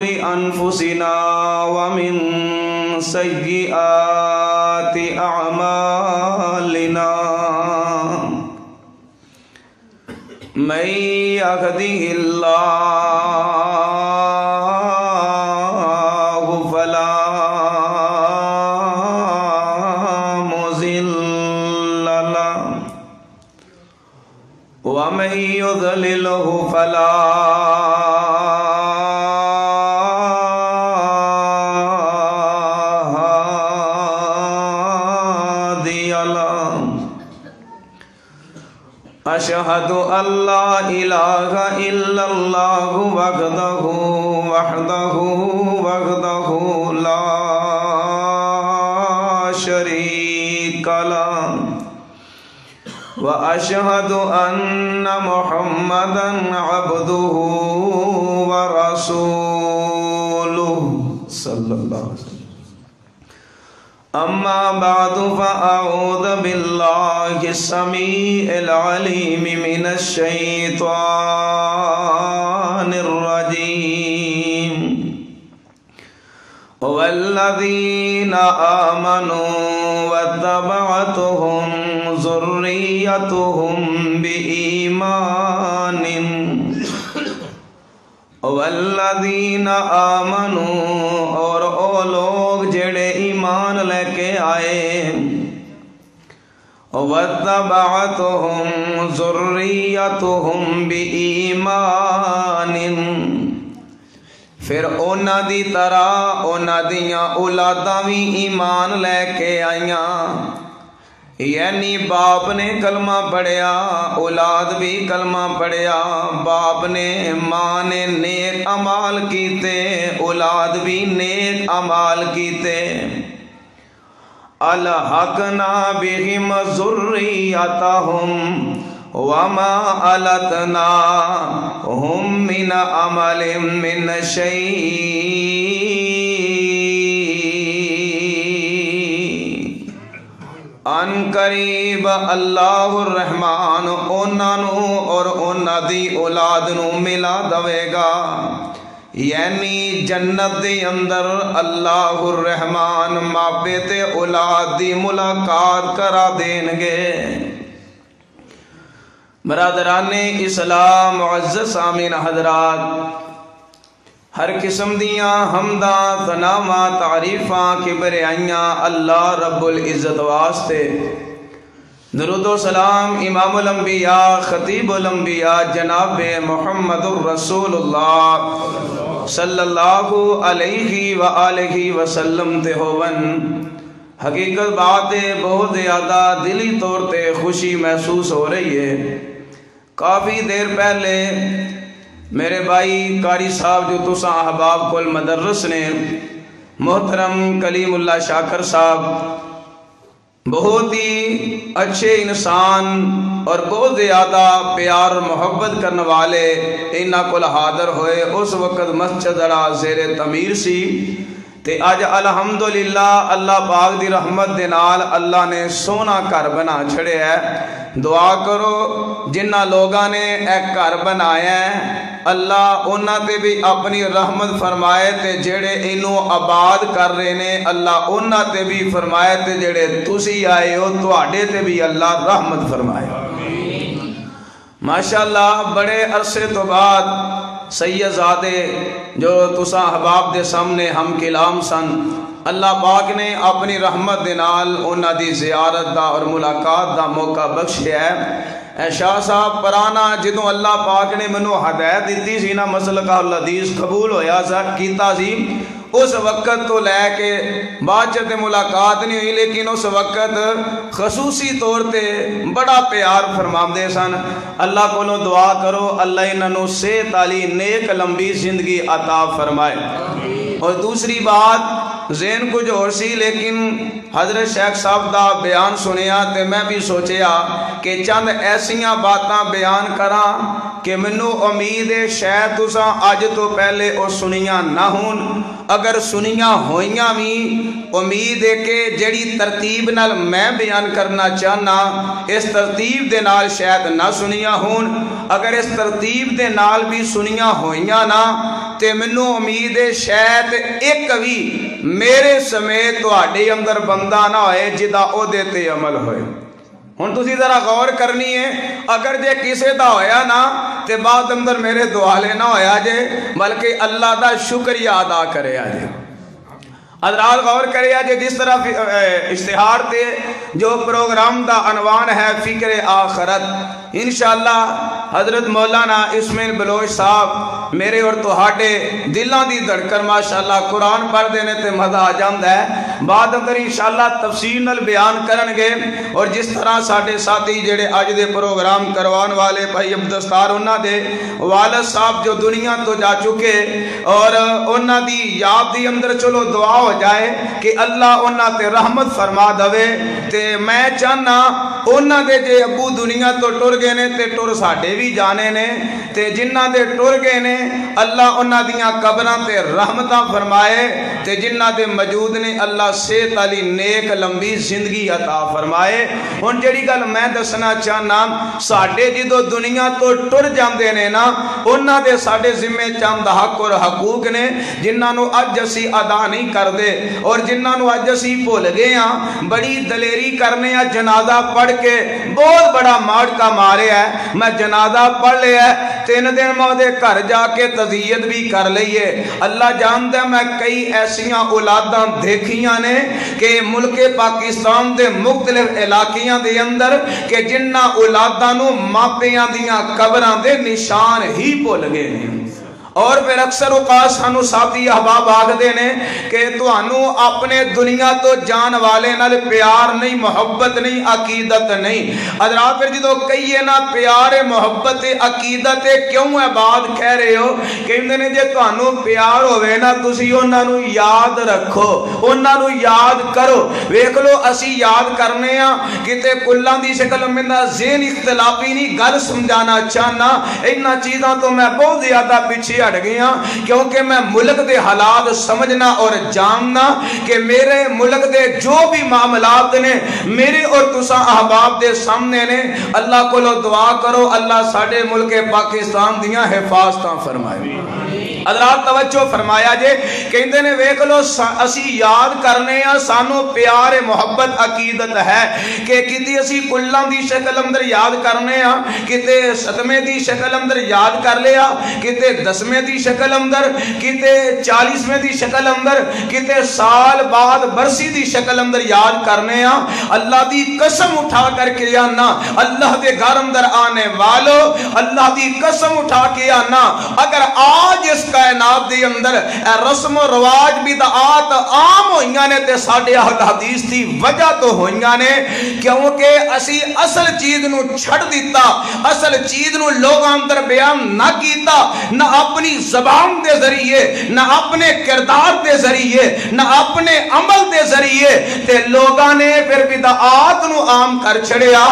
أنفسنا ومن سيئات أعمالنا من يهده الله فلا مضل له ومن يضلله فلا أشهد أن لا إله إلا الله وحده لا شريك له وأشهد أن محمدا عبده ورسوله صلى الله عليه وسلم. أما بعد فأعوذ بالله السميع العليم من الشيطان الرجيم. والذين آمنوا واتبعتهم ذريتهم بإيمان والذین آمنوا اور او لوگ جڑے ایمان لے کے آئے وَاتَّبَعَتْهُمْ ذُرِّيَّتُهُمْ بِإِيمَانٍ پھر اونا دی طرح اونا دیاں اولاداں بھی ایمان لے کے آئیاں، یعنی باپ نے کلمہ پڑھیا اولاد بھی کلمہ پڑھیا، باپ نے ماں نے نیک اعمال کیتے اولاد بھی نیک اعمال کیتے. الحقنا بہم ذریتہم وما التناہم من عمل من شیء. ان قریب اللہ الرحمن اونا نو اور اونا دی اولاد نو ملا دوے گا، یعنی جنت دے اندر اللہ الرحمن ماپے تے اولاد دی ملاقات کرا دین گے. برادران اسلام معزز سامعین حضرات، ہر قسم دیاں حمداں ثناواں تعریفاں کبریائیاں اللہ رب العزت واسطے. درود و سلام امام الانبیاء خطیب الانبیاء جناب محمد الرسول اللہ صلی اللہ علیہ وآلہ وسلم تے ہوون. حقیقت بات ہے بہت زیادہ دلی طور تے خوشی محسوس ہو رہی ہے. کافی دیر پہلے میرے بھائی قاری صاحب جو تساں احباب کل مدرس نے محترم کلیم اللہ شاکر صاحب بہت ہی اچھے انسان اور بہت زیادہ پیار اور محبت کرنے والے انہاں کل حاضر ہوئے. اس وقت مسجد اڑا زیر تعمیر سی تے آج الحمدللہ اللہ پاک دی رحمت دے نال اللہ نے سونا گھر بنا چھڑے ہے. دعا کرو جنہ لوگاں نے ایک گھر بنایا ہے اللہ انہاں تے بھی اپنی رحمت فرمائے تے جڑے انہوں آباد کر رہے نے اللہ انہاں تے بھی فرمائے تے جڑے تسی آئے ہو تواڈے تے بھی اللہ رحمت فرمائے. ماشاءاللہ بڑے عرصے تو بعد سید زادے جو تساں احباب دے سامنے ہم کلام سن، اللہ پاک نے اپنی رحمت دے نال انہاں دی زیارت دا اور ملاقات دا موقع بخشیا ہے. شاہ صاحب پرانا جدوں اللہ پاک نے منو ہدایت دیتی سی نا مسلک الحدیث قبول ہویا سا کیتا سی، اس وقت تو لے کے بعد جب ملاقات نہیں ہوئی، لیکن اس وقت خصوصی طور تے بڑا پیار فرماندے سن. اللہ کو دعا کرو اللہ انہوں صحت علی نیک لمبی زندگی عطا فرمائے. اور دوسری بات ذہن کچھ اور سی، لیکن حضرت شیخ صاحب دا بیان سنیا تے میں بھی سوچیا کہ چند ایسیاں باتاں بیان کراں کہ منو امید ہے شاید تساں اج تو پہلے او سنیاں نہ ہون، اگر سنیاں ہوئیاں بھی امید ہے کہ جڑی ترتیب نال میں بیان کرنا چاہنا اس ترتیب دے نال شاید نہ سنیاں ہون، اگر اس ترتیب دے نال بھی سنیاں ہوئیاں نا تے مینوں امید ہے شاید ایک بھی میرے سمیت تواڈے اندر بندہ نہ ہوئے جدا عہدے تے عمل ہوئے۔ ہن تسی ذرا غور کرنی ہے، اگر جے کسے دا ہویا نا تے بعد اندر میرے دوالے نہ ہویا جے بلکہ اللہ دا شکریہ ادا کرے جے۔ حضرات غور کرے جے جس طرح اشتہار تے جو پروگرام دا عنوان ہے فکر آخرت، انشاءاللہ حضرت مولانا اسماعیل بلوچ صاحب میرے اور تہاڈے دلاں دی دھڑکن ماشاءاللہ قرآن پڑھ دینے تے مزہ آ جاندا ہے، بعد اندر انشاءاللہ تفصیل نال بیان کرن گے۔ اور جس طرح ساڈے ساتھی جڑے اج دے پروگرام کروان والے بھائی عبدالستار انہاں دے والد صاحب جو دنیا تو جا چکے اور انہاں دی یاد دی اندر چلو دعا ہو جائے کہ اللہ انہاں تے رحمت فرما دے، تے میں چاہنا انہاں دے جے ابو دنیا تو ٹر گئے نے تے ٹر ساڈے بھی جانے نے، تے جنہاں دے ٹر گئے نے اللہ انہاں دیاں قبراں تے رحمتاں فرمائے، تے جنہاں دے موجود نے اللہ صحت والی نیک لمبی زندگی عطا فرمائے۔ ہن جڑی گل میں دسنا چاہنا ساڈے جدوں دنیا تو ٹر جاندے نے نا انہاں دے ساڈے ذمے چند حق اور حقوق نے جنہاں نو اج اسی ادا نہیں کردے اور جنہاں نو اج اسی بھول گئے ہاں۔ بڑی دلیری کرنے آ جنازہ پڑھ کے بہت بڑا ماڑکا مارے ہے، میں جنازہ پڑھ لیا ہے 3 دن میں دے گھر جا کے تزیت بھی کر لئیے۔ اللہ جانتا ہے میں کئی ایسیاں اولاداں دیکھیاں نے کہ ملک پاکستان دے مختلف علاقیاں دے اندر کہ جنہ اولاداں نو ماپیاں دیاں قبراں دے نشان ہی بھول گئے ہیں۔ اور پھر اکثر اوقات سانو ساتھی احباب آکھدے نے کہ تانوں اپنے دنیا تو جان والے نال پیار نہیں، محبت نہیں، عقیدت نہیں۔ حضرات پھر جدوں کہیے نا پیار محبت عقیدت کیوں ہے بات کہہ رہے ہو؟ کہندے نے جے تانوں پیار ہوے نا تسی انہاں نو یاد رکھو، انہاں نو یاد کرو۔ ویکھ لو اسی یاد کرنے ہاں کتے کلاں دی شکل میں ذہن اختلافی نہیں گل سمجھانا چاہنا، انہاں چیزاں تو میں بہت زیادہ پیچھے ہٹ گیا کیونکہ میں ملک دے حالات سمجھنا اور جاننا کہ میرے ملک دے جو بھی معاملات نے میرے اور تساں احباب دے سامنے نے۔ اللہ کو دعا کرو اللہ ساڈے ملک پاکستان دیاں حفاظتاں فرمائے۔ حضرات توجہ فرمایا جے کہندے نے ویکھ لو اسی یاد کرنے ہاں سانو پیار محبت عقیدت ہے کہ کتی اسی کلاں دی شکل اندر یاد کرنے ہاں، کتے 7ویں دی شکل اندر یاد کر لیا، کتے 10ویں دی شکل اندر، کتے 40ویں دی شکل اندر، کتے سال بعد برسی دی شکل اندر یاد کرنے ہاں۔ اللہ دی قسم اٹھا کر کے آنا اللہ دے گھر اندر آنے والو، اللہ دی قسم اٹھا کے آنا اگر آج اس کائنات دے اندر رسم و رواج بدعات عام ہوئیاں نے تے ساڈے اہل حدیث دی وجہ تو ہوئیاں نے کیونکہ اسی اصل چیز نو چھڑ دیتا، اصل چیز نو لوگاں اندر بیان نہ کیتا، نہ اپنی زبان دے ذریعے، نہ اپنے کردار دے ذریعے، نہ اپنے عمل دے ذریعے تے لوگاں نے پھر بدعات نو عام کر چھڑیا۔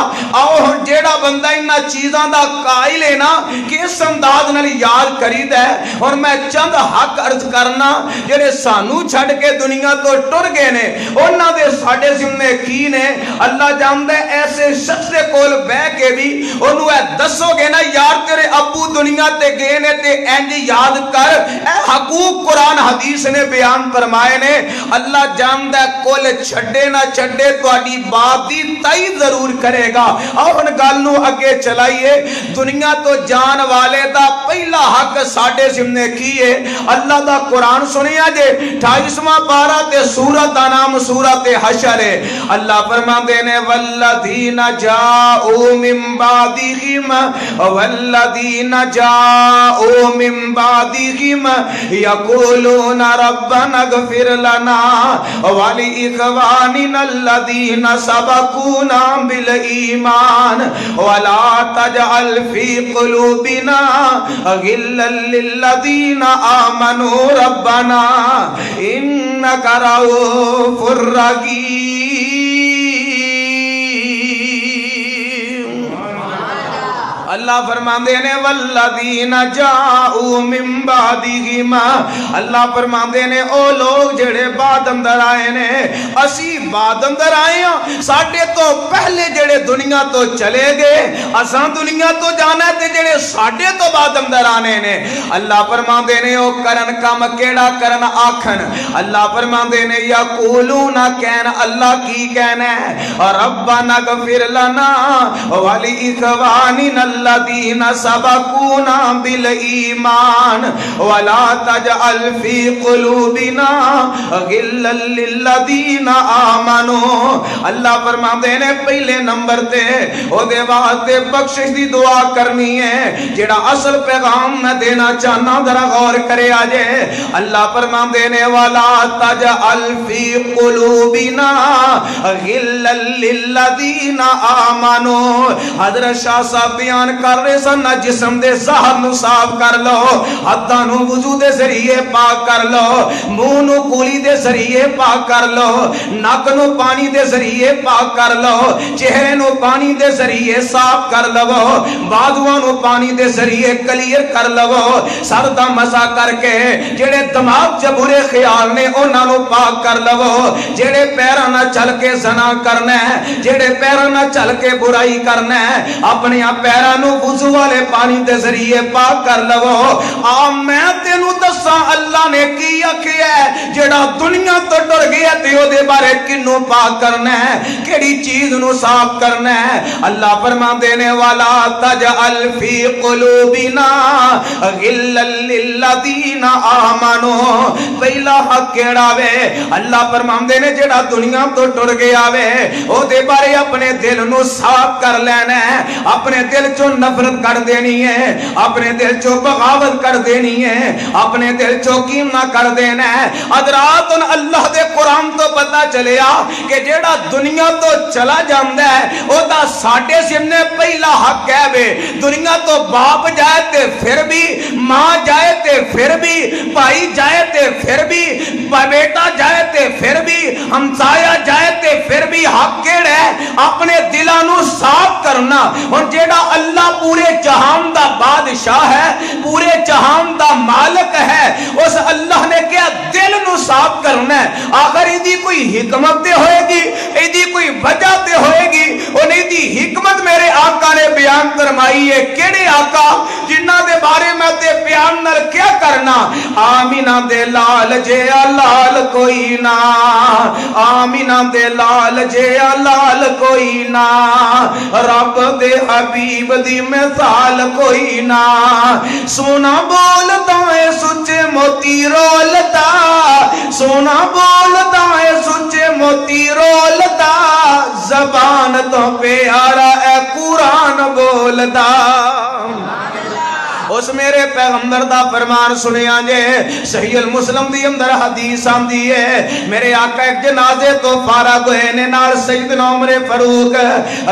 آؤ جیڑا بندہ انہاں چیزاں دا قائل ہے نا کہ اس انداز نال یاد کرید ہے۔ اور میں چند حق عرض کرنا جڑے سانو چھڑ کے دنیا تو ٹر گئے نے انہاں دے ساڈے ذمے کی نے اللہ جاندا ہے۔ ایسے شخص دے کول بیٹھ کے بھی اونوں اے دسو گے نا یار تیرے ابو دنیا تے گئے نے تے انج یاد کر، اے حقوق قرآن حدیث نے بیان فرمائے نے۔ اللہ جاندا ہے کول چھڈے نہ چھڈے تہاڈی بات دی تائید ضرور کرے گا۔ اور ہن گل نو اگے چلائیے۔ دنیا تو جان والے دا پہلا حق ساڈے ذمے کی ہے؟ اللہ دا قرآن سنیا جے 28واں پارہ تے سورت دا نام سورت حشر ہے۔ اللہ فرماندے نے والذین جاءوا من بعدہم والذین جاءوا من بعدہم یقولون ربنا اغفر لنا ولإخواننا الذین سبقونا بالایمان ولا تجعل فی قلوبنا غلا للذین آمنوا ربنا انک رؤوف رحیم۔ اللہ فرماندے نے والذین جاؤ من بعدہم اللہ فرماندے نے او لوگ جڑے بعد اندر آئے نے اسی بعد اندر آئے ہیں ساڈے تو پہلے جڑے دنیا تو چلے گئے اساں دنیا تو جانا تے جڑے ساڈے تو بعد اندر آنے نے اللہ فرماندے نے او کرن کم کیڑا کرن آکھن اللہ فرماندے نے یقولون کہن اللہ کی کہنا ہے ربنا اغفر لنا ولاخواننا الذین سبقونا بالایمان ولا تجعل فی قلوبنا غلا للذین آمنوا اللہ فرماندے نے پہلے نمبر تے او دے واسطے بخشش دی دعا کرنی ہے جڑا اصل پیغام میں دینا چاہنا ذرا غور کرے آجے اللہ فرماندے نے ولا تجعل فی قلوبنا غلا للذین آمنوا حضرت شاہ صاحب بیان کر رہے سن نہ جسم دے ظاہر نو صاف کر لو ہتھاں نو وضو دے ذریعے پاک کر لو منہ نو کولی دے ذریعے پاک کر لو ناک نو پانی دے ذریعے پاک کر لو چہرے نو پانی دے ذریعے صاف کر لو بازواں نو پانی دے ذریعے کلیئر کر لو سر دا مسا کر کے جڑے دماغ چ برے خیال نے انہاں نو پاک کر لو جڑے پیراں نہ چل کے زنا کرنا ہے جڑے پیراں نہ چل کے برائی کرنا ہے اپنے پیراں نو وضو والے پانی دے ذریعے پاک کر لو آ میں تینوں دساں اللہ نے کی آکھیا ہے جڑا دنیا تو ڈر گیا تے او دے بارے کنوں پاک کرنا ہے کیڑی چیز نو صاف کرنا ہے اللہ فرماندے نے والا تجعل فی قلوبنا غلا للذین آمنوا پہلا حق کیڑا وے اللہ فرماندے نے جڑا دنیا تو ٹر گیا وے او دے بارے اپنے دل نو صاف کر لینا ہے اپنے دل چوں نفرت کر دینی ہے اپنے دل چوں بغاوت کر دینی ہے اپنے دل چوں کینہ کر دینا ہے حضرات اللہ دے قرآن تو پتہ چلیا کہ جڑا دنیا تو چلا جاندا ہے او دا ساڈے سامنے پہلا حق ہے وے دنیا تو باپ جائے تے پھر بھی ماں جائے تے پھر بھی بھائی جائے تے پھر بھی بیٹا جائے تے پھر بھی ہمسایا جائے تے پھر بھی حق کیڑا ہے اپنے دلاں نو صاف کرنا اور جیڑا اللہ پورے جہان دا بادشاہ ہے پورے جہان دا مالک ہے اس اللہ نے کیا دل نو صاف کرنا ہے آخر ایدی کوئی حکمت دے ہوئے گی ایدی کوئی وجہ دے ہوئے گی اور ایدی حکمت میرے آقا نے بیان فرمائی ہے کیڑے آقا جنہ دے بارے میں تے بیان نر کیا کرنا آمینہ دے لال جے لال کوئی نا آمینہ دے لال جے لال کوئی نا رب دے حبیب دی مثال کوئی نا سونا بولتا ہے سچے موتی رولتا سونا بولتا ہے سچے موتی رولتا زبان تو پیارا اے قرآن بولتا اس میرے پیغمبر دا فرمان سنیا جے صحیح المسلم دی اندر حدیث آندی ہے میرے آقا ایک جنازے تو فارغ ہوئے نے نال سیدنا عمر فاروق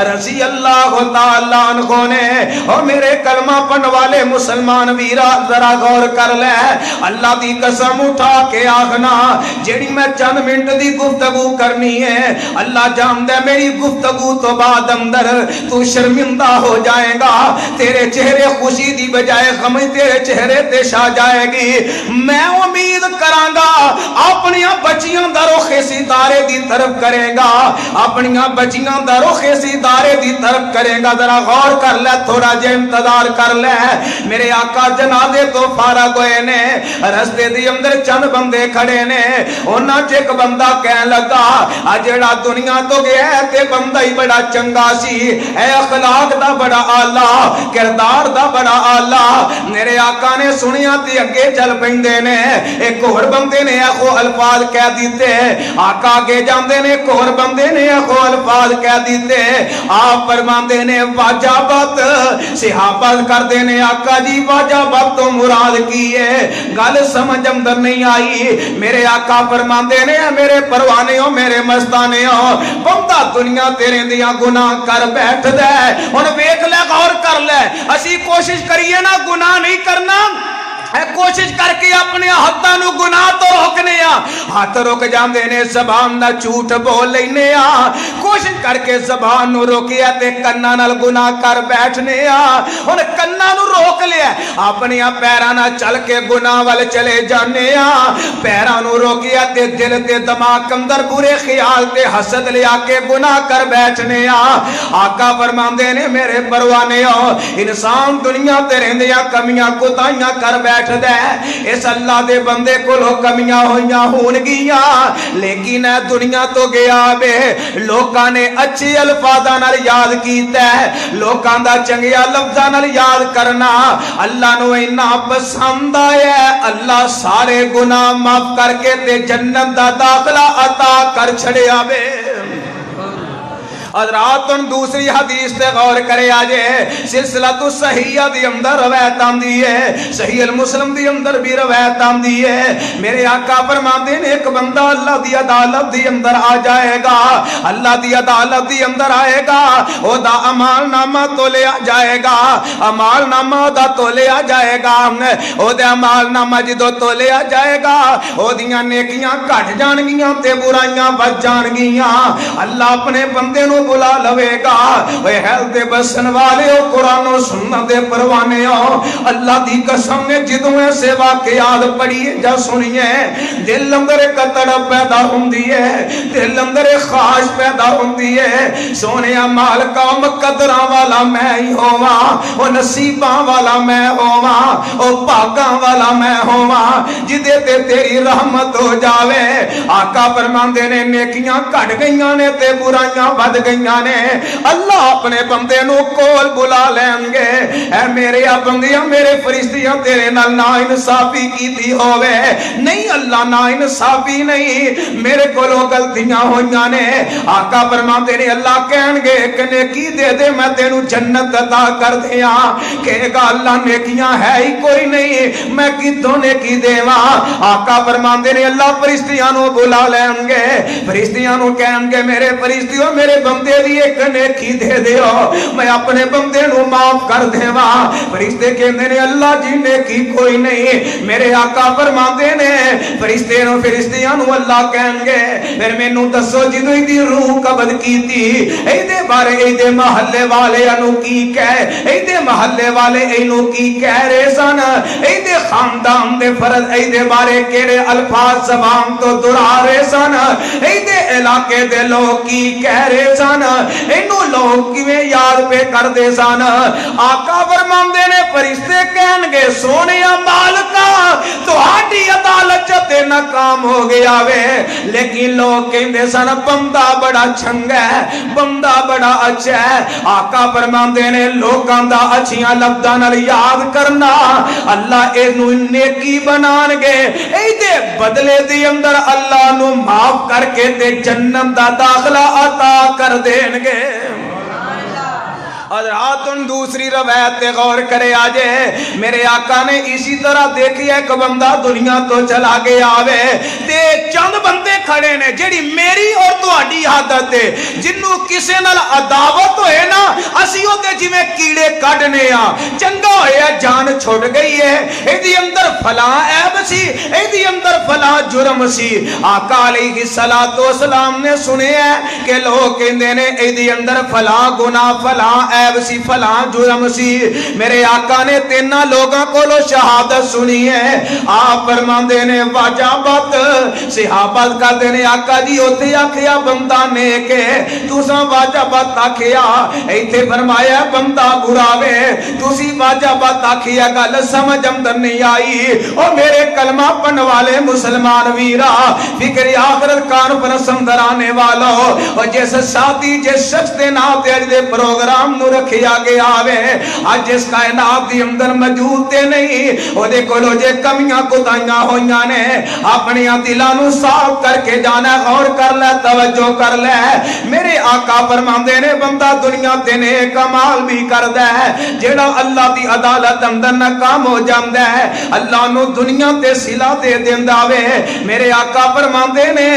رضی اللہ تعالیٰ عنہ نے اور میرے کلمہ پڑھن والے مسلمان ویرا ذرا غور کر لے اللہ دی قسم اٹھا کے آخنا جیڑی میں چند منٹ دی گفتگو کرنی ہے اللہ جان دے میری گفتگو تو بعد اندر تو شرمندہ ہو جائے گا تیرے چہرے خوشی دی بجائے غمی تیرے چہرے تے شا جائے گی میں امید کرانگا اپنیاں بچیاں دا رخ ستارے دی طرف کرے گا اپنیاں بچیاں دا رخ ستارے دی طرف کرے گا ذرا غور کر لے تھوڑا جے انتظار کر لے میرے آقا جنازے تو فارغ ہوئے نے رستے دی اندر چند بندے کھڑے نے انہاں چ ایک بندہ کہنے لگا جیڑا دنیا تو گیا ہے تے بندہ ہی بڑا چنگا سی اے اخلاق دا بڑا اعلی کردار دا بڑا اعلی میرے آقا نے سنیا تے اگے چل پیندے نے ایک اور بندے نے ایکو الفاظ کہہ دیتے آقا آگے جاندے نے ایک اور بندے نے ایکو الفاظ کہہ دیتے آپ فرماندے نے واجبات صحابہ کر دینے آقا جی واجبات تو مراد کی ہے گل سمجھ اندر نہیں آئی میرے آقا فرماندے نے میرے پروانے ہو میرے مستانے ہو بندہ دنیا تیرے دیا گناہ کر بیٹھ دے ان ویک لے غور کر لے اسی کوشش کریے نا گناہ نہیں کرنا کوشش کر کے اپنے حداں نو گناہ تو روکنے ہاتھ رک جاندے نے زبان دا جھوٹ بول لینے کوشش کر کے زبان نو روکیا تے کناں نال گناہ کر بیٹھنے ہن کناں نو روک لیا اپنی پیراں نال چل کے گناہ وال چلے جانے پیراں نو روکیا تے دل تے دماغ اندر برے خیال تے حسد لیا کے گناہ کر بیٹھنے آقا فرماندے نے میرے پروانے انسان دنیا تے رہندیاں کمیاں کوتاہیاں کر بیٹھدا ہے اس اللہ دے بندے کولوں کمیاں ہویاں ہون گیاں لیکن دنیا تو گیا بے لوکاں نے اچھے الفاظاں نال یاد کیتا ہے لوکاں دا چنگیا لفظاں نال یاد کرنا اللہ نو اینا پسند آیا ہے اللہ سارے گناہ معاف کر کے تے جنت دا داخلہ عطا کر چھڑیا بے حضرات دوسری حدیث تے غور کرے آجے سلسلہ تو صحیحہ دی اندر روایت آمدی ہے صحیح المسلم دی اندر بھی روایت آمدی ہے میرے آقا فرماندے نے ایک بندہ اللہ دی عدالت دی اندر آ جائے گا اللہ دی عدالت دی اندر آئے گا او دا عمال نامہ تو لے آ جائے گا عمال نامہ دا تو لے آ جائے گا او دے عمال نامہ جدو تو لے آ جائے گا او دیاں نیکیاں کٹ جان گیاں تے برائیاں بچ جان گیاں اللہ اپنے بندے نو بلا لوے گا اے حل دے بسن والے او قرآن و سنت دے پروانے ہو اللہ دی قسم نے جدوں ایسے واقعات پڑھیے جا سنیے دل اندر ایک تڑپ پیدا ہوندی ہے دل اندر ایک خواہش پیدا ہوندی ہے سونے مالکا مقدراں والا میں ہی ہوا او نصیباں والا میں ہوا او پاکاں والا میں ہوا جدے تے تیری رحمت ہو جاوے آقا فرماندے نے نیکیاں کٹ گئیاں نے تے برائیاں ود گئیاں نے اللہ اپنے بندے نو کول بلا لیں گے اے میرے بندیاں میرے فرشتیاں تیرے نال نا انصافی کیتی ہوئے نہیں اللہ نا انصافی نہیں میرے کولو غلطیاں ہویاں نے آقا فرماندے نے اللہ کہن گے ایک نیکی دے دے میں تینو جنت عطا کر دیاں کہے گا اللہ نیکیاں ہے ہی کوئی نہیں میں کتوں نیکی دیواں آقا فرماندے نے اللہ فرشتیاں نو بلا لیں گے فرشتیاں نو کہن گے میرے فرشتیوں میرے بندے دی ایک نیکی دے دیو میں اپنے بندے نو معاف کر دیواں فرشتے کہندے نے اللہ جی نیکی کوئی نہیں میرے آقا فرماندے نے فرشتے نو فرشتیاں نو اللہ کہن گے پھر مینوں دسو جدوں دی روح قبض کیتی اے دے بارے اے دے محلے والے انو کی کہے اے دے محلے والے اینو کی کہہ رہے سن اے دے خاندان دے فرض اے دے بارے کیڑے الفاظ زبان تو دہرا رہے سن اے دے علاقے دے لوگ کی کہہ رہے سن انو لوگ کیویں یاد پہ کر دے سن آقا فرماندے نے فرشتے کہن گے سونیا مالکا تہاڈی عدالت تے ناکام ہو گیا وے لیکن لوگ کہندے سن بندہ بڑا چنگا ہے بندہ بڑا اچھا ہے آقا فرماندے نے لوکاں دا اچھیاں لفظاں نال یاد کرنا اللہ اینو نیکی بنان گے اے دے بدلے دی اندر اللہ نو معاف کر کے تے جنت دا داخلہ عطا کر دیں گے حضرات دوسری روایت تے غور کرے آجے میرے آقا نے اسی طرح دیکھی ایک بندہ دنیا تو چلا گیا آوے تے چند بندے کھڑے نے جیڑی میری اور تہاڈی عادت ہے جنوں کسے نال عداوت ہوئے نا اسی او تے جویں کیڑے کڈنے چنگا ہویا جان چھوڑ گئی ہے ایدی اندر فلاں عیب سی ایدی اندر فلاں جرم سی آقا علیہ الصلوۃ والسلام نے سنیا کہ لوگ کہندے نے ایدی اندر فلاں گناہ فلاں عیب سی فلاں جرم سی میرے آقا نے تینا لوگاں کو لو شہادت سنی ہے آپ فرماندے نے واجبات صحابت کر دینے آقا جی ہوتے آکھیا بندہ نیک ہے تُساں واجبات آکھیا ایتھے فرمایا بندہ براوے تُسی واجبات آکھیا گل سمجھ اندر نہیں آئی او میرے کلمہ پڑھن والے مسلمان ویرا فکر آخرت کانفرنس اندر آنے والا اور جس ساتھی جس شخص دے نام تے اج دے پروگرام نو رکھیا گیا آوے آج جس کائنات دی اندر موجود تے نہیں او دے کولو جے کمیاں کوتاہیاں ہویاں نے اپنی دلاں نو صاف کر کے جانا غور کر لے توجہ کر لے میرے آقا فرماندے نے بندہ دنیا تے نیک عمل بھی کردا ہے جیڑا اللہ دی عدالت اندر ناکام ہو جاندا ہے اللہ نو دنیا تے صلہ دے دیندا وے میرے آقا فرماندے نے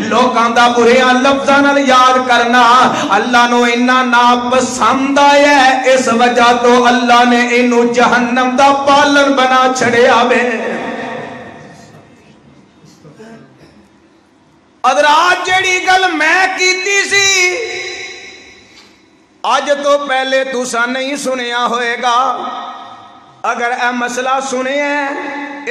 لوکاں دا بریاں لفظاں نال یاد کرنا اللہ نو انہاں ناپسند آیا ہے اس وجہ تو اللہ نے انہوں جہنم دا پالن بنا چھڑے آوے حضرات جیڑی گل میں کیتی سی اج تو پہلے تساں نہیں سنیا ہوئے گا، اگر اے مسئلہ سنے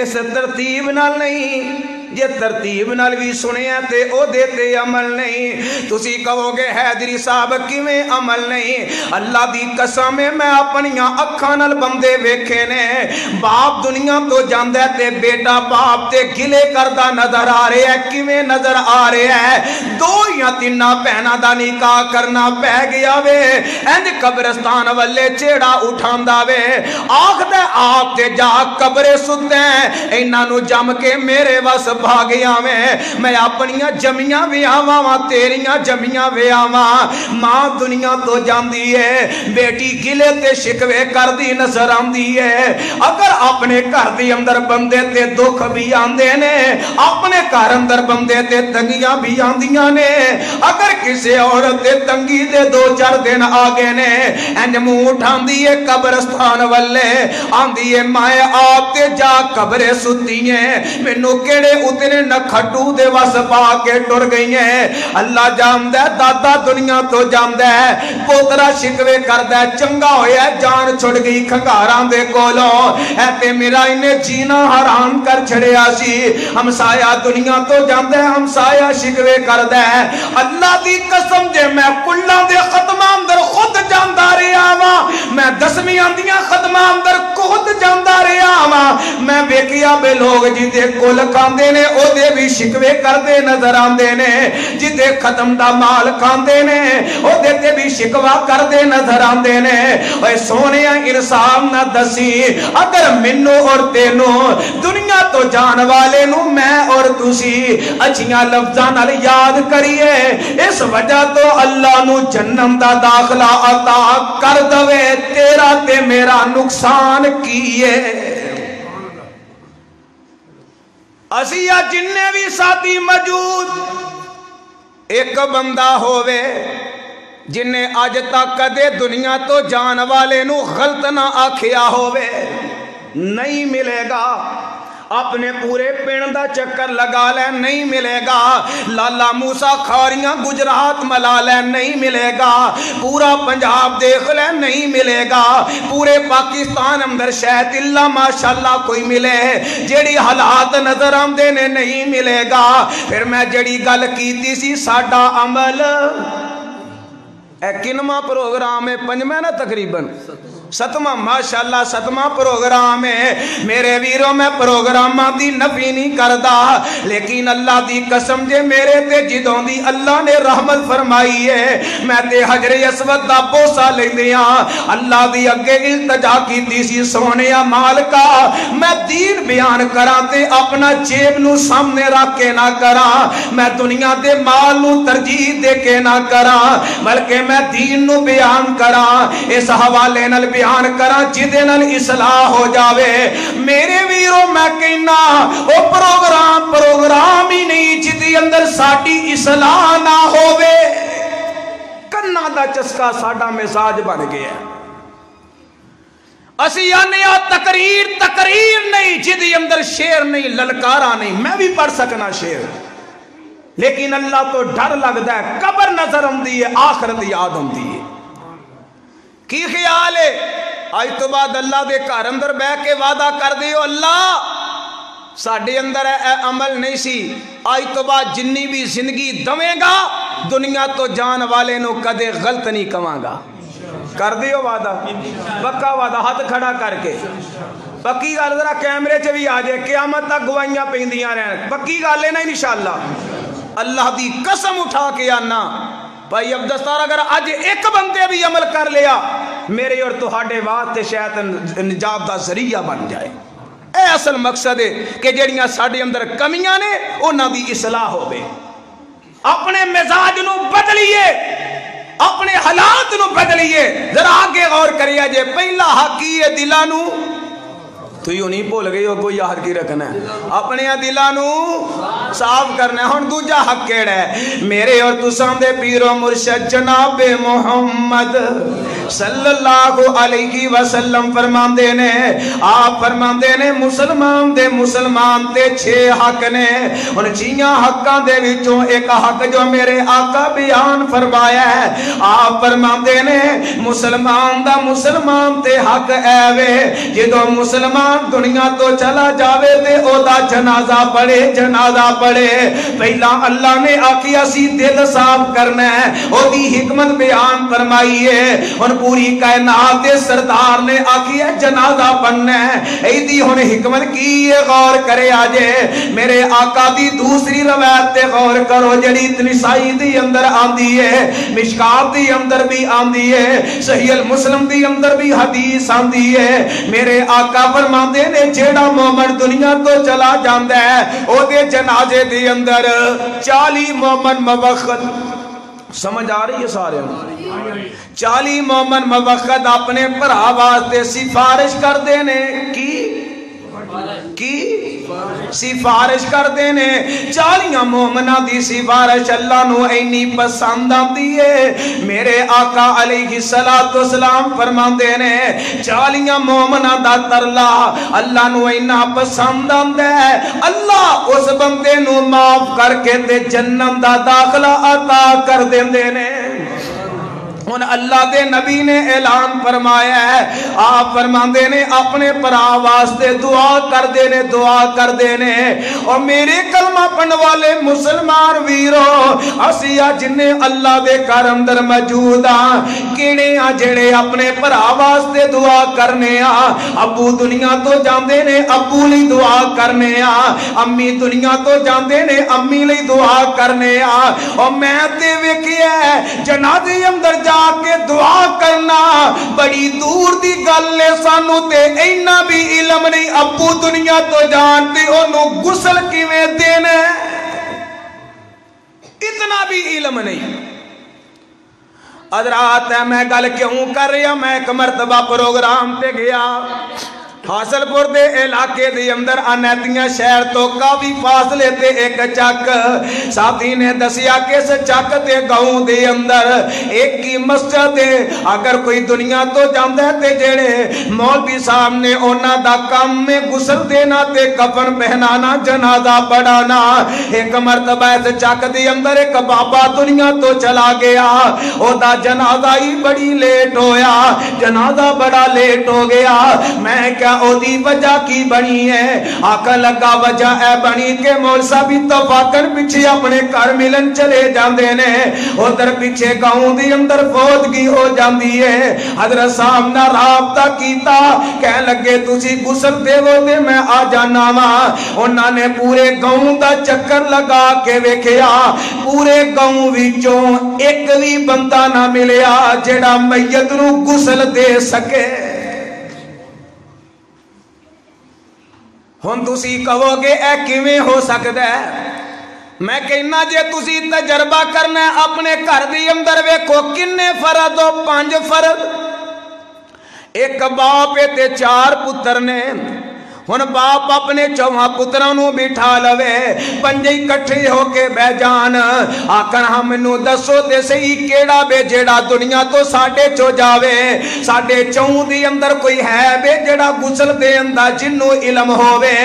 اس ترتیب نال نہیں، جے ترتیب نال بھی سنے تے او دیتے عمل نہیں، تسی کہو گے حیدری صاحب کیویں عمل نہیں؟ اللہ دی قسم میں اپنیاں اکھاں نال بندے ویکھے نے، باپ دنیا تو جاندا ہے تے بیٹا باپ تے گلے کردا نظر آ رہا ہے، کیویں نظر آ رہا ہے؟ 2 یا 3 بہناں دا نکاح کرنا پہ گیا وے، انج قبرستان والے چیڑا اٹھاندا وے، آکھدا آپ تے جا قبرے ستے انہاں نو جم کے میرے وس بھاگیاں میں اپنیاں جمیاں ویاواں تیریاں جمیاں ویاواں، ماں دنیا تو جاندی ہے، بیٹی گلے تے شکوے کر دی نظر آندی ہے۔ اگر اپنے گھر دی اندر بندے تے دکھ بھی آندے نے، اپنے گھر اندر بندے تے تنگیاں بھی آندیاں نے، اگر کسی عورت تے تنگی دے 2-4 دن آگے نے، انج منہ اٹھاندی ہے قبرستان والے، آندی ہے مائے آپ تے جا قبرے ستی ہیں، مینوں کیڑے اتنے نہ کھٹو دے وس پا کے ٹر گئی ہیں۔ اللہ جاندا ہے، دادا دنیا تو جاندا ہے، پوترا شکوے کردا ہے چنگا ہویا جان چھڑ گئی کھنگاراں دے کولوں، اے تے میرا انہیں جینا حرام کر چھڑیا سی۔ ہمسایا دنیا تو جاندا ہے، ہمسایا شکوے کردا ہے، اللہ دی قسم جے میں کلاں دے ختماں اندر خود جاندا رہیا واں، میں 10ویں دیاں ختماں اندر خود جاندا رہیا واں، میں ویکھیا بے لوگ جی دے کول کھاندے نے او دے بھی شکوے کردے نظر آندے نے، جدے ختم دا مال کھاندے نے او دے تے بھی شکوا کردے نظر آندے نے۔ اے سونے انصاف نہ دسی، اگر منو اور تینو دنیا تو جان والے نو میں اور تسی اچھیاں لفظاں نال یاد کریے، اس وجہ تو اللہ نو جنم دا داخلہ عطا کر دوے، تیرا تے میرا نقصان کیے۔ اسیہ جننے بھی ساتھی موجود ایک بندہ ہووے جننے آج تک کدے دنیا تو جان والے نو غلط نہ آکھیا ہووے، نہیں ملے گا۔ اپنے پورے پنڈ دا چکر لگا لے، نہیں ملے گا۔ لالا موسیٰ کھاریاں گجرات ملا لے، نہیں ملے گا۔ پورا پنجاب دیکھ لے، نہیں ملے گا۔ پورے پاکستان اندر شاید اللہ ماشاءاللہ کوئی ملے، جیڑی حالات نظر آمدے نے نہیں ملے گا۔ پھر میں جیڑی گل کیتی سی ساڈا عمل اے کنواں پروگرام ہے، 5واں نا تقریباً 7واں، ماشاءاللہ 7واں پروگرام ہے۔ میرے ویروں میں پروگراماں دی نفی نہیں کردا، لیکن اللہ دی قسم جے میرے تے جدوں دی اللہ نے رحمت فرمائی ہے، میں تے حجر اسود دا بوسا لیندیاں اللہ دی اگے التجا کیتی سی، سونیا مالکا میں دین بیان کراں تے اپنا جیب نو سامنے رکھ کے نہ کراں، میں دنیا دے مال نو ترجیح دے کے نہ کراں، بلکہ میں دین نو بیان کراں، اس حوالے نال بیان کراں جدے نال اصلاح ہو جاوے۔ میرے ویروں میں کہنا او پروگرام ہی نہیں جدی اندر ساڈی اصلاح نہ ہووے، کنا دا چسکا ساڈا مزاج بن گیا۔ اسی آنے تقریر نہیں جدی اندر شعر نہیں، للکارا نہیں۔ میں بھی پڑھ سکنا شعر، لیکن اللہ تو ڈر لگتا ہے، قبر نظر آندی ہے، آخرت یاد آندی ہے۔ کی خیال ہے آج تو بعد اللہ دے گھر اندر بہ کے وعدہ کر دیو اللہ ساڈے اندر اے عمل نہیں سی، آج تو بعد جنی بھی زندگی دویں گا دنیا تو جان والے نو کدے غلط نہیں کواں گا۔ کر دیو وعدہ، پکا وعدہ، ہاتھ کھڑا کر کے پکی گل ذرا کیمرے چ بھی آ جائے، قیامت تک گوائیاں پیندیاں رہن، پکی گل ہے نا انشاءاللہ۔ اللہ دی قسم اٹھا کے آنا بھائی عبدالستار اگر آج ایک بندے بھی عمل کر لیا میرے اور تہاڈے واسطے شاید نجات دا ذریعہ بن جائے۔ اے اصل مقصد ہے کہ جڑیاں ساڈے اندر کمیاں نے انہاں دی اصلاح ہوے، اپنے مزاج نو بدلیے، اپنے حالات نو بدلیے۔ ذرا آگے غور کریے جے پہلا حق کی ہے دلاں نو، تو یوں نہیں بھول گئی ہو کوئی یاد کی رکھنا ہے، اپنے دلاں نو صاف کرنا ہے. ہن دوجا حق کیڑا ہے؟ میرے اور تساں دے پیر و مرشد جناب محمد صلی اللہ علیہ وسلم فرماندے نے، آپ فرماندے نے مسلمان تے 6 حق نے. ان 6 حقاں دے وچوں ایک حق جو میرے آقا بیان فرمایا ہے، آپ فرماندے نے مسلمان تے حق اے وے جدوں مسلمان دنیا تو چلا جاوے تے او دا جنازہ پڑھے. پہلا اللہ نے آکھیا سی دل صاف کرنا ہے، او دی حکمت بیان فرمائی ہے. ان پوری کائنات دے سردار نے آکھیا جنازہ پڑھنا ہے. ایدی ہن حکمت کی ہے، غور کرے آجے. میرے آقا دی دوسری روایت تے غور کرو جڑی نسائی دی اندر آندی ہے، مشکات دی اندر بھی آندی ہے، صحیح المسلم دی اندر بھی حدیث آندی ہے. میرے آقا فرماندے نے جیڑا مومن دنیا تو چلا جاندا ہے او دے جنازے دی اندر 40 مومن موخت. سمجھ آ رہی ہے سارے؟ 40 مومن موخت اپنے بھرا واسطے سفارش کر دینے کی سفارش کر دینے. 40 مومنہ دی سفارش اللہ نو اینی پسند آتی ہے. میرے آقا علیہ السلام فرماندے نے 40 مومنہ دا ترلا اللہ نو اینا پسند آندا ہے، اللہ اس بندے نو معاف کر کے تے جنت دا داخلہ عطا کر دیندے نے. ان اللہ دے نبی نے اعلان فرمایا ہے، آپ فرماندے نے اپنے پرا واسطے دعا کر دینے. اور میرے کلمہ پڑھن والے مسلمان ویرو، اسی جنے اللہ دے گھر اندر موجود ہاں، کیڑے ہاں جڑے اپنے پرا واسطے دعا کرنے ہاں. ابو دنیا تو جاندے نے ابو لئی دعا کرنے ہاں، امی دنیا تو جاندے نے امی لئی دعا کرنے ہاں. اور میں تے ویکھیا جنازے اندر جا کے دعا کرنا بڑی دور دی گل ہے. سانو تے اینا بھی علم نہیں ابو دنیا تو جانتے انہوں غسل کیویں دینا ہے، اتنا بھی علم نہیں. حضرات میں گل کیوں کر رہا؟ میں ایک مرتبہ پروگرام تے گیا حاصل پور دے علاقے دے اندر انیتیاں شہر تو کافی فاصلے تے ایک چک ساتھی نے دسیا کہ اس چک تے گاؤں دے اندر ایک کی مسجد ہے. اگر کوئی دنیا تو جاندہ ہے تے جڑے مولوی صاحب نے اونا دا کام میں غسل دینا تے کفن پہنانا جنازہ پڑھانا. ایک مرتبہ اس چک دے اندر ایک بابا دنیا تو چلا گیا، او دا جنازہ ہی بڑی لیٹ ہویا، جنازہ بڑا لیٹ ہو گیا. میں کیا او دی وجہ کی بنی ہے؟ آقا لگا وجہ اے بنی کہ مول صاحب اتفاقن پیچھے اپنے گھر ملن چلے جاندے نے، ادھر پیچھے گاؤں دی اندر فوتگی ہو جاندی ہے. حضرت صاحب نہ رابطہ کیتا، کہنے لگے تسی غسل دے وہ دے میں آ جانا وا. انہاں نے پورے گاؤں دا چکر لگا کے ویکھیا، پورے گاؤں وچوں ایک بھی بندہ نہ ملیا جڑا میت نو غسل دے سکے. ہن تسی کہو گے اے کیویں ہو سکدا ہے؟ میں کہنا جے تسی تجربہ کرنا ہے اپنے گھر دی اندر ویکھو کنے فرد ہو؟ 5 فرد. ایک باپ تے 4 پتر نے. ہن باپ اپنے 4 پتراں نو بٹھا لوے، 5 اکٹھے ہو کے بہ جان، آکھن ہم نو دسو تے صحیح کیڑا بے جیڑا دنیا تو ساڈے چو جاوے. ساڈے 4 دی اندر کوئی ہے بے جیڑا غسل دین دا جنوں علم ہووے؟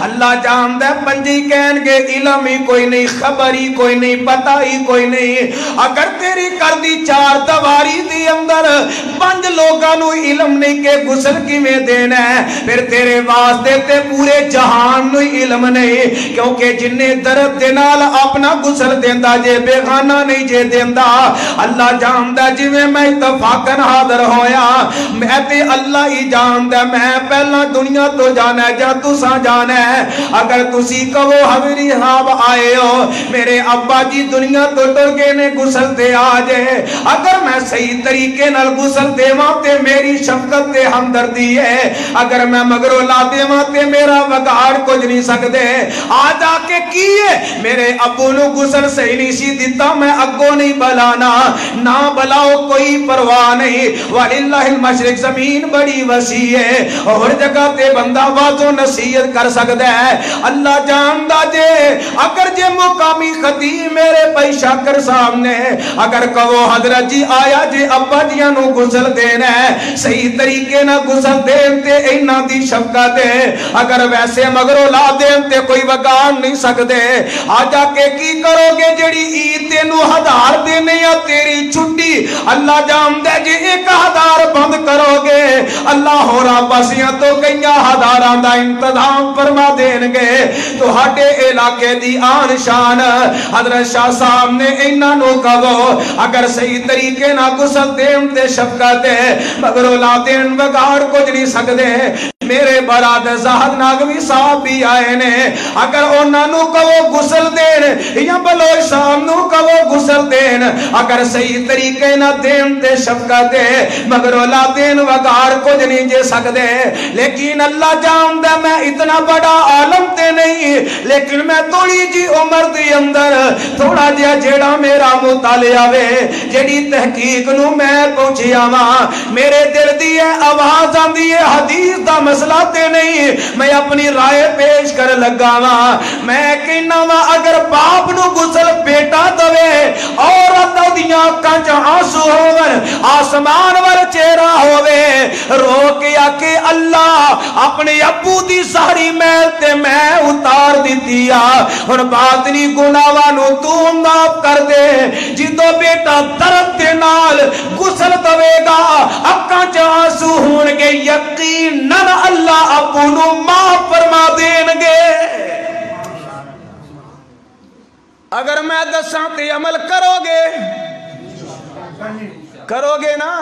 اللہ جاندا ہے 5 کہن گے علم ہی کوئی نہیں، خبر ہی کوئی نہیں، پتہ ہی کوئی نہیں. اگر تیری کر دی 4 دیواری دی اندر 5 لوگاں نو علم نہیں کہ غسل کیویں دینا ہے، پھر تیرے واسطے تے پورے جہان نو علم نہیں. کیونکہ جننے درد دے نال اپنا غسل دیندا جے بیگانہ نہیں جے دیندا. اللہ جاندا جویں میں اتفاقاً حاضر ہویا، میں تے اللہ ہی جاندا میں پہلا دنیا تو جانا ہے جا تساں جانا ہے. اگر تسی کہو حضری صاحب آئے ہو میرے ابا جی دنیا تو ٹر گئے نے غسل دے آ جائے، اگر میں صحیح طریقے نال غسل دیواں تے میری شفقت تے ہمدردی ہے، اگر میں مگرو لا دیواں تے میرا وگاڑ کچھ نہیں سکدے آ جا کے کیے میرے ابو نو غسل صحیح نہیں سی دیتا میں اگوں نہیں بلانا نہ بلاؤ کوئی پرواہ نہیں وَلِلَّهِ المشرق زمین بڑی وسیع ہے اور جگہ تے بندہ واض و نصیحت کر سکتا ہے اللہ جاندا جے اگر جے مقامی خطیب میرے پائی شاکر سامنے اگر کہو حضرت جی آیا جے ابا جیاں نو غسل دینا ہے صحیح طریقے نہ غسل دین تے اینا دی شفقت ہے اگر ویسے مگرو لا دین تے کوئی وگان نہیں سکتے آجا کے کی کرو گے جڑی عید تینو 1000 دینے یا تیری چھٹی اللہ جاندے جی 1000 بند کرو گے اللہ ہو رہا پاسیاں تو کئیاں 1000 دا انتظام فرما دین گے تو ہٹے علاقے دی آن شان حضرت شاہ صاحب نے اینا نو کہو اگر صحیح طریقے نہ غسل دین تے شفقت ہے مگر اولا دین وگاڑ کچھ نہیں سکتے میرے براد زہد ناگوی صاحب بھی آئے نے اگر اونا نو کہو غسل دین یا بلوچ صاحب نو کہو غسل دین اگر صحیح طریقے نہ دین تے شفقت ہے مگر اولا دین وگاڑ کچھ نہیں جے سکتے لیکن اللہ جاندہ میں اتنا بڑا عالم تے نہیں لیکن میں تھوڑی جی عمر دی اندر تھوڑا جیا جیڑا میرا مطالعہ وے جیڑی تحقیق نو میں پہنچی آواں میرے دل دی آواز آندی ہے حدیث دا مسئلہ تے نہیں میں اپنی رائے پیش کر لگا وا میں کہنا وا اگر باپ نو غسل بیٹا دوے عورت دیاں اکھاں چ آنسو ہون آسمان ور چہرہ ہوے رو کے آکے اللہ اپنے ابو دی ساری میل تے میں اتار دیتی آ ہن باطنی گناہاں نو تو معاف کر دے جدوں بیٹا درد دے نال غسل دوے گا اکھاں چ آنسو ہون گے یقیناً اللہ ابو نو معاف فرما دین گے اگر میں دساں تے عمل کرو گے نا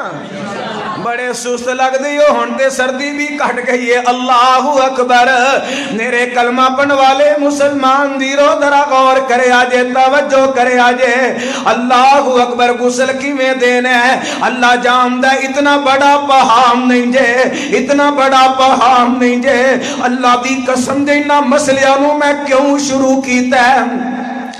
بڑے سست لگ دیو ہونتے سردی بھی کٹ گئی ہے اللہ اکبر میرے کلمہ پڑھن والے مسلمان دیرو درہ غور کرے آجے توجہ کرے آجے اللہ اکبر غسل کی میں دینے ہے اللہ جاندہ اتنا بڑا پہام نہیں جے اتنا بڑا پہام نہیں جے اللہ دی قسم دینا مسئلیانوں میں کیوں شروع کیتا ہے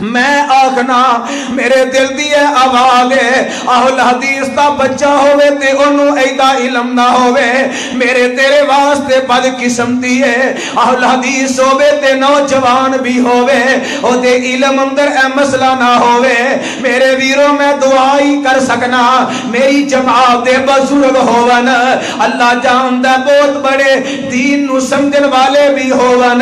میں آخنا میرے دل دی آواز ہے اہل حدیث دا بچہ ہوئے تے انہوں ایدہ علم نہ ہوئے میرے تیرے واسطے بد قسم دی ہے اہل حدیث ہوئے تے نوجوان بھی ہوئے او دے علم اندر اے مسئلہ نہ ہوئے میرے ویروں میں دعائی کر سکنا میری جماعت دے بزرگ ہوون اللہ جاندہ بہت بڑے دین نو سمجھن والے بھی ہوون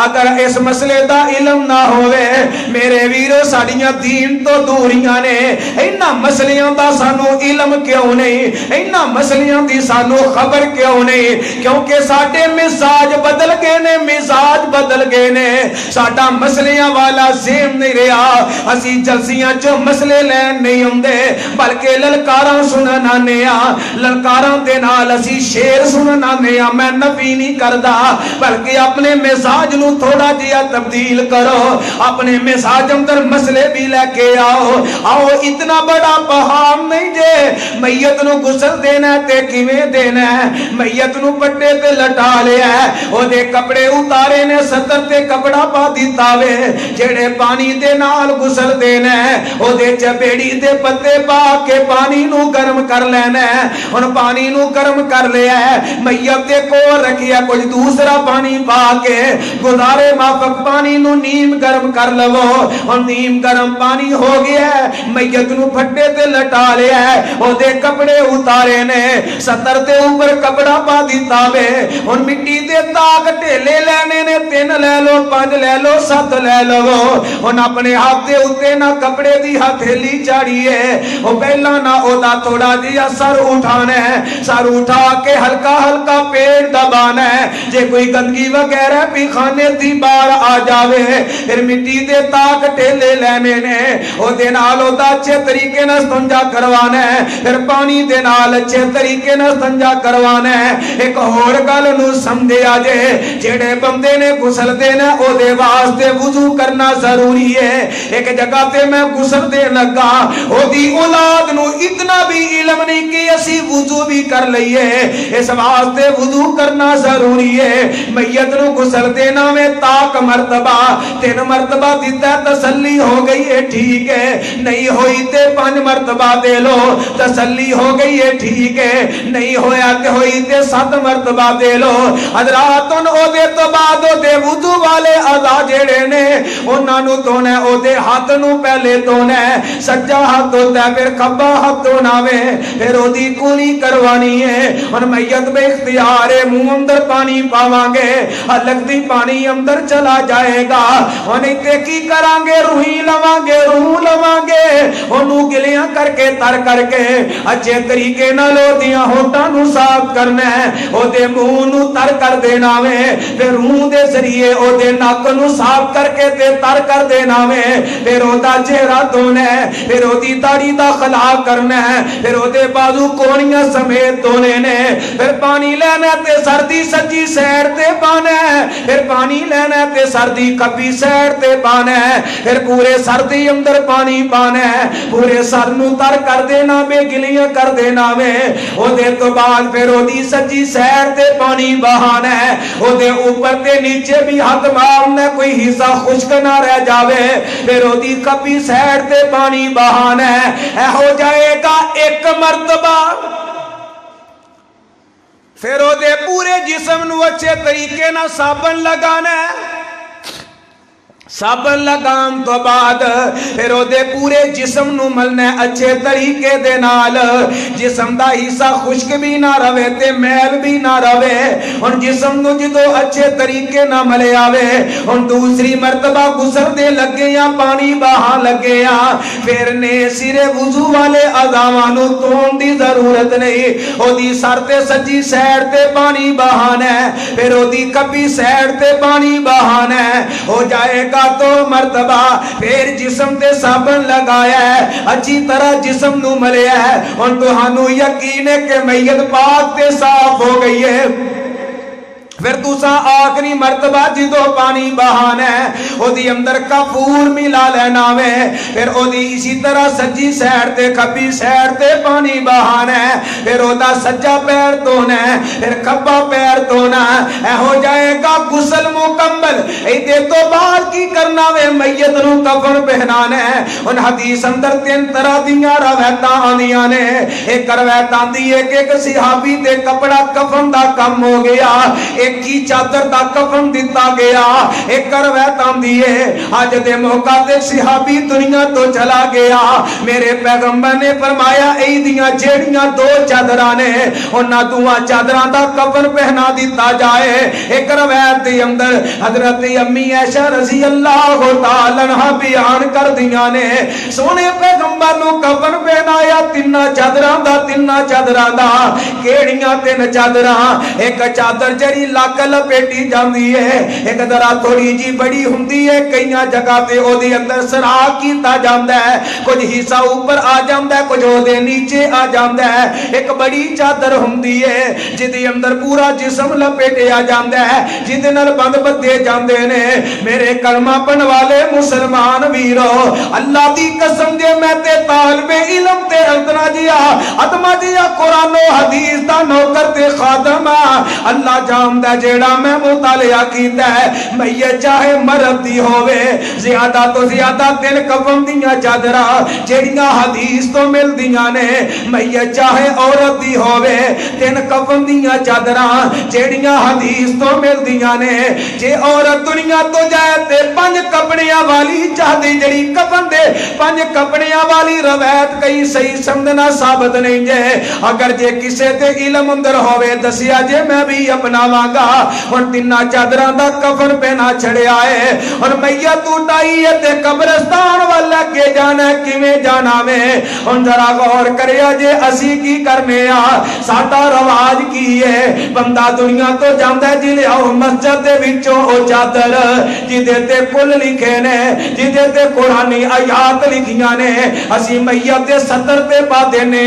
اگر اس مسئلے دا علم نہ ہوئے میرے ویرو ساڑیاں دین تو دوریاں نے اینا مسئلیاں دا سانو علم کیوں نہیں اینا مسئلیاں دی سانو خبر کیوں نہیں کیونکہ ساڑے مزاج بدل گئے نے ساڑا مسئلیاں والا زیم نہیں رہا اسی جلسیاں جو مسئلے لین نہیں ہوندے بلکہ للکاراں سننا نیا للکاراں دے نال اسی شیر سننا نیا میں نفی نہیں کردہ بلکہ اپنے مزاج نو تھوڑا جیا تبدیل کرو اپنے مزاج اندر مسئلے بھی لے کے آؤ اتنا بڑا پہام نہیں جے میت نو غسل دینا تے کیویں دینا ہے میت نو پٹے تے لٹا لیا ہے او دے کپڑے اتارے نے ستر تے کپڑا پا دیتا وے جڑے پانی دے نال غسل دینا ہے او دے چپیڑی دے پتے پا کے پانی نو گرم کر لینا ہے ان پانی نو گرم کر لیا ہے میت دے کو رکھیا کچھ دوسرا پانی پا کے گزارے مافق پانی نو نیم گرم کر لو اور نیم گرم پانی ہو گیا ہے میت نو پھٹے تے لٹا لیا ہے او دے کپڑے اتارے نے ستر تے اوپر کپڑا پا دیتا وے ان مٹی دے تاک ٹیلے لینے نے 3 لے لو 5 لے لو 7 لے لو ان اپنے ہاتھ دے اتے نہ کپڑے دی ہتھیلی چاڑی ہے او پہلا نہ او دا تھوڑا دیا سر اٹھانا ہے سر اٹھا کے ہلکا ہلکا پیٹ دبانا ہے جے کوئی گندگی وغیرہ بھی خانے دی بار آ جاوے پھر مٹی دے تاک پاک ٹیلے لینے نے او دے نال او دا اچھے طریقے نہ استنجا کروانا ہے پھر پانی دے نال اچھے طریقے نہ استنجا کروانا ہے ایک اور گل نو سمجھیا جے جڑے بندے نے غسل دینا او دے واسطے وضو کرنا ضروری ہے ایک جگہ تے میں غسل دے لگا او دی اولاد نو اتنا بھی علم نہیں کہ اسی وضو بھی کر لئیے اس واسطے وضو کرنا ضروری ہے میت نو غسل دینا میں تاک مرتبہ 3 مرتبہ دیتا تسلی ہو گئی ہے ٹھیک ہے نہیں ہوئی تے 5 مرتبہ دے لو تسلی ہو گئی ہے ٹھیک ہے نہیں ہویا تے ہوئی تے 7 مرتبہ دے لو حضراتن او دے تو بعد او دے وضو والے اعضاء جڑے نے انہاں نو دھونا او دے ہاتھ نو پہلے دھونا سجا ہاتھ دھوتا ہے پھر کھبا ہاتھ دھونا وے پھر او دی کولی کروانی ہے اور میت بے اختیار منہ اندر پانی پاواں گے الگ دی پانی اندر چلا جائے گا انہیں تے کی کران گے روحی لواں گے روح لواں گے انہوں گلیاں کر کے تر کر کے اچھے طریقے نہ لو دیاں ہوتاں نو صاف کرنا ہے او دے منہ نو تر کر دینا وے پھر روح دے ذریعے او دے ناک نو صاف کر کے تے تر کر دینا وے پھر او دا چہرہ دھونا ہے پھر او دی داڑھی دا خلا کرنا ہے پھر او دے بازو کونیاں سمیت دھونے نے پھر پانی لینا تے سردی سجی سیر تے پانا ہے پھر پانی لینا تے سردی کبھی سیر تے پانا ہے پھر پورے سردی اندر پانی پانا ہے پورے سر نو تر کر دینا بے گلیاں کر دینا میں او دے تو بعد پھر او دی سجی سیر تے پانی بہانا ہے او دے اوپر تے نیچے بھی ہاتھ مارنا کوئی حصہ خشک نہ رہ جاوے پھر او دی کبھی سیر تے پانی بہانا ہے اے ہو جائے گا 1 مرتبہ پھر او دے پورے جسم نو اچھے طریقے نہ صابن لگانا ہے صابن لگان تو بعد پھر او دے پورے جسم نو ملنے اچھے طریقے دے نال جسم دا حصہ خشک بھی نہ روے تے میل بھی نہ روے ان جسم نو جدو اچھے طریقے نہ ملے آوے ان دوسری مرتبہ غسل دے لگے یا پانی بہا لگے یا پھر نے سرے وضو والے اعضاء تون دی ضرورت نہیں او دی سر تے سجی سیر تے پانی بہانا ہے پھر او دی کبھی سیر تے پانی بہانا ہے ہو جائے گا تو مرتبہ پھر جسم تے صابن لگایا ہے اچھی طرح جسم نو ملیا ہے ان تو ہانو یقین ہے کہ میت پاک تے صاف ہو گئی ہے پھر دوسرا آخری مرتبہ جدو پانی بہانا ہے او دی اندر کافور ملا لینا وے پھر او دی اسی طرح سجی سیر تے کبھی سیر تے پانی بہانا ہے پھر او دا سجا پیر دھونا ہے پھر کبا پیر دھونا ہے ہو جائے گا غسل مکمل اے دے تو بعد کی کرنا وے میت نو کفن پہنانا ہے ان حدیث اندر 3 طرح دیاں روایتاں آندیاں نے ایک روایت آندی ہے کہ ایک صحابی تے کپڑا کفن دا کم ہو گیا ایک کی چادر دا کفن دیتا گیا ایک روایت آندی ہے آج دے موقع تے صحابی دنیا تو چلا گیا میرے پیغمبر نے فرمایا اے دیاں جیڑیاں 2 چادران نے انہاں دوواں چادراں دا کفن پہنا دیتا جائے ایک روایت دے اندر حضرت امی عائشہ رضی اللہ تعالی عنہا بیان کر دیاں نے سونے پیغمبر نو کفن پہنایا 3 چادراں دا کیڑیاں 3 چادراں ایک چادر جڑی لک لپیٹی جاندی ہے ایک ذرا تھوڑی جی بڑی ہوندی ہے کئیاں جگہ تے او دے اندر سراخ کیتا جاندا ہے کچھ حصہ اوپر آ جاندا ہے کچھ او دے نیچے آ جاندا ہے ایک بڑی چادر ہوندی ہے جدی اندر پورا جسم لپیٹیا جاندا ہے جدے نال بند بدے جاندے نے میرے کلمہ پڑھن والے مسلمان ویرو اللہ دی قسم دے میں تے طالب علم تے ادما جیا قرآن و حدیث دا نوکر تے خادم اللہ جاندا جیڑا میں مطالعہ کیتا ہے میت چاہے مرد دی ہووے زیادہ تو زیادہ 3 کفن دیاں چادراں جیڑیاں حدیث تو مل دیاں نے میت چاہے عورت دی ہووے 3 کفن دیاں چادراں جیڑیاں حدیث تو مل دیاں نے جے عورت دنیا تو جائے تے 5 کپڑیاں والی چاہدی جڑی کفن دے 5 کپڑیاں والی روایت کئی صحیح سمجھنا ثابت نہیں جے اگر جے کسے تے علم اندر ہووے دسیا جے میں بھی اپناواں گا اور 3 چادراں دا کفن پہنا چھڑیا ہے اور میت اٹھائی ہے تے قبرستان والا کے جانا کیویں جانا میں ہن ذرا غور کریا جے اسی کی کرنے آ ساڈا رواج کی ہے بندہ دنیا تو جاندا ہے جی لیاؤ مسجد دے وچوں او چادر جدے تے کل لکھے نے جدے تے قرآنی آیات لکھیاں نے اسی میت دے سطر تے پا دینے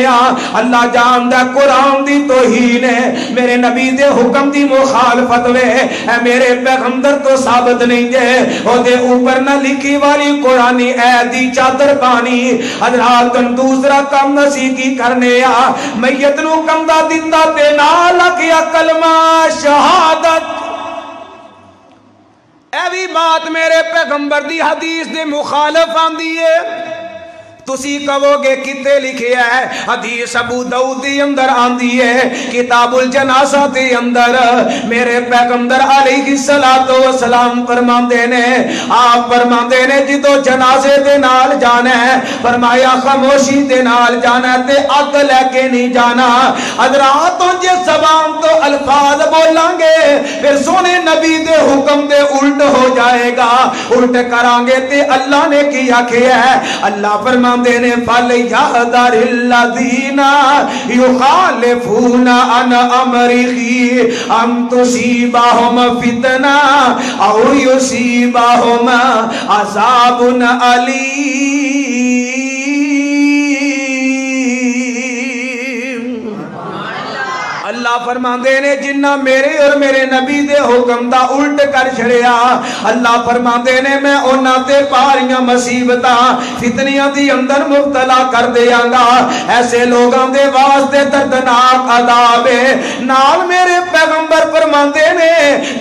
اللہ جان دا قرآن دی توہین ہے میرے نبی دے حکم دی مخالفت وے اے میرے پیغمبر تو ثابت نہیں جے او دے اوپر نہ لکھی والی قرآنی اے دی چادر پانی حضرات دوسرا کم نسی کی کرنے میت نو کمدہ دیتا تے نال کیا کلمہ شہادت ایوی بات میرے پیغمبر دی حدیث دے مخالف آندی ہے تسی کہو گے کتے لکھے ہے حدیث ابو داؤد دی اندر آندی ہے کتاب الجنازہ دے اندر میرے پیغمبر علیہ السلام فرماندے نے آپ فرماندے نے جدو جنازے دے نال جانا ہے فرمایا خاموشی دے نال جانا ہے تے اگ لے کے نہیں جانا حضرات جے زبان تو الفاظ بولیں گے پھر سونے نبی دے حکم دے الٹ ہو جائے گا الٹ کرانگے تے اللہ نے کیا کیا ہے اللہ فرماندے دینے فَلْيَحْذَرِ الَّذِينَ يُخَالِفُونَ عَنْ أَمْرِهِ أَن تُصِيبَهُمْ فِتْنَةٌ أَوْ يُصِيبَهُمْ عَذَابٌ أَلِيمٌ اللہ فرماندے نے جنہ میرے اور میرے نبی دے حکم دا الٹ کر چھڑیا اللہ فرماندے نے میں اونا تے پاریاں مصیبتاں فتنیاں دی اندر مبتلا کر دیاں گا ایسے لوگاں دے واسطے دردناک عذاب ہے نال میرے پیغمبر فرماندے نے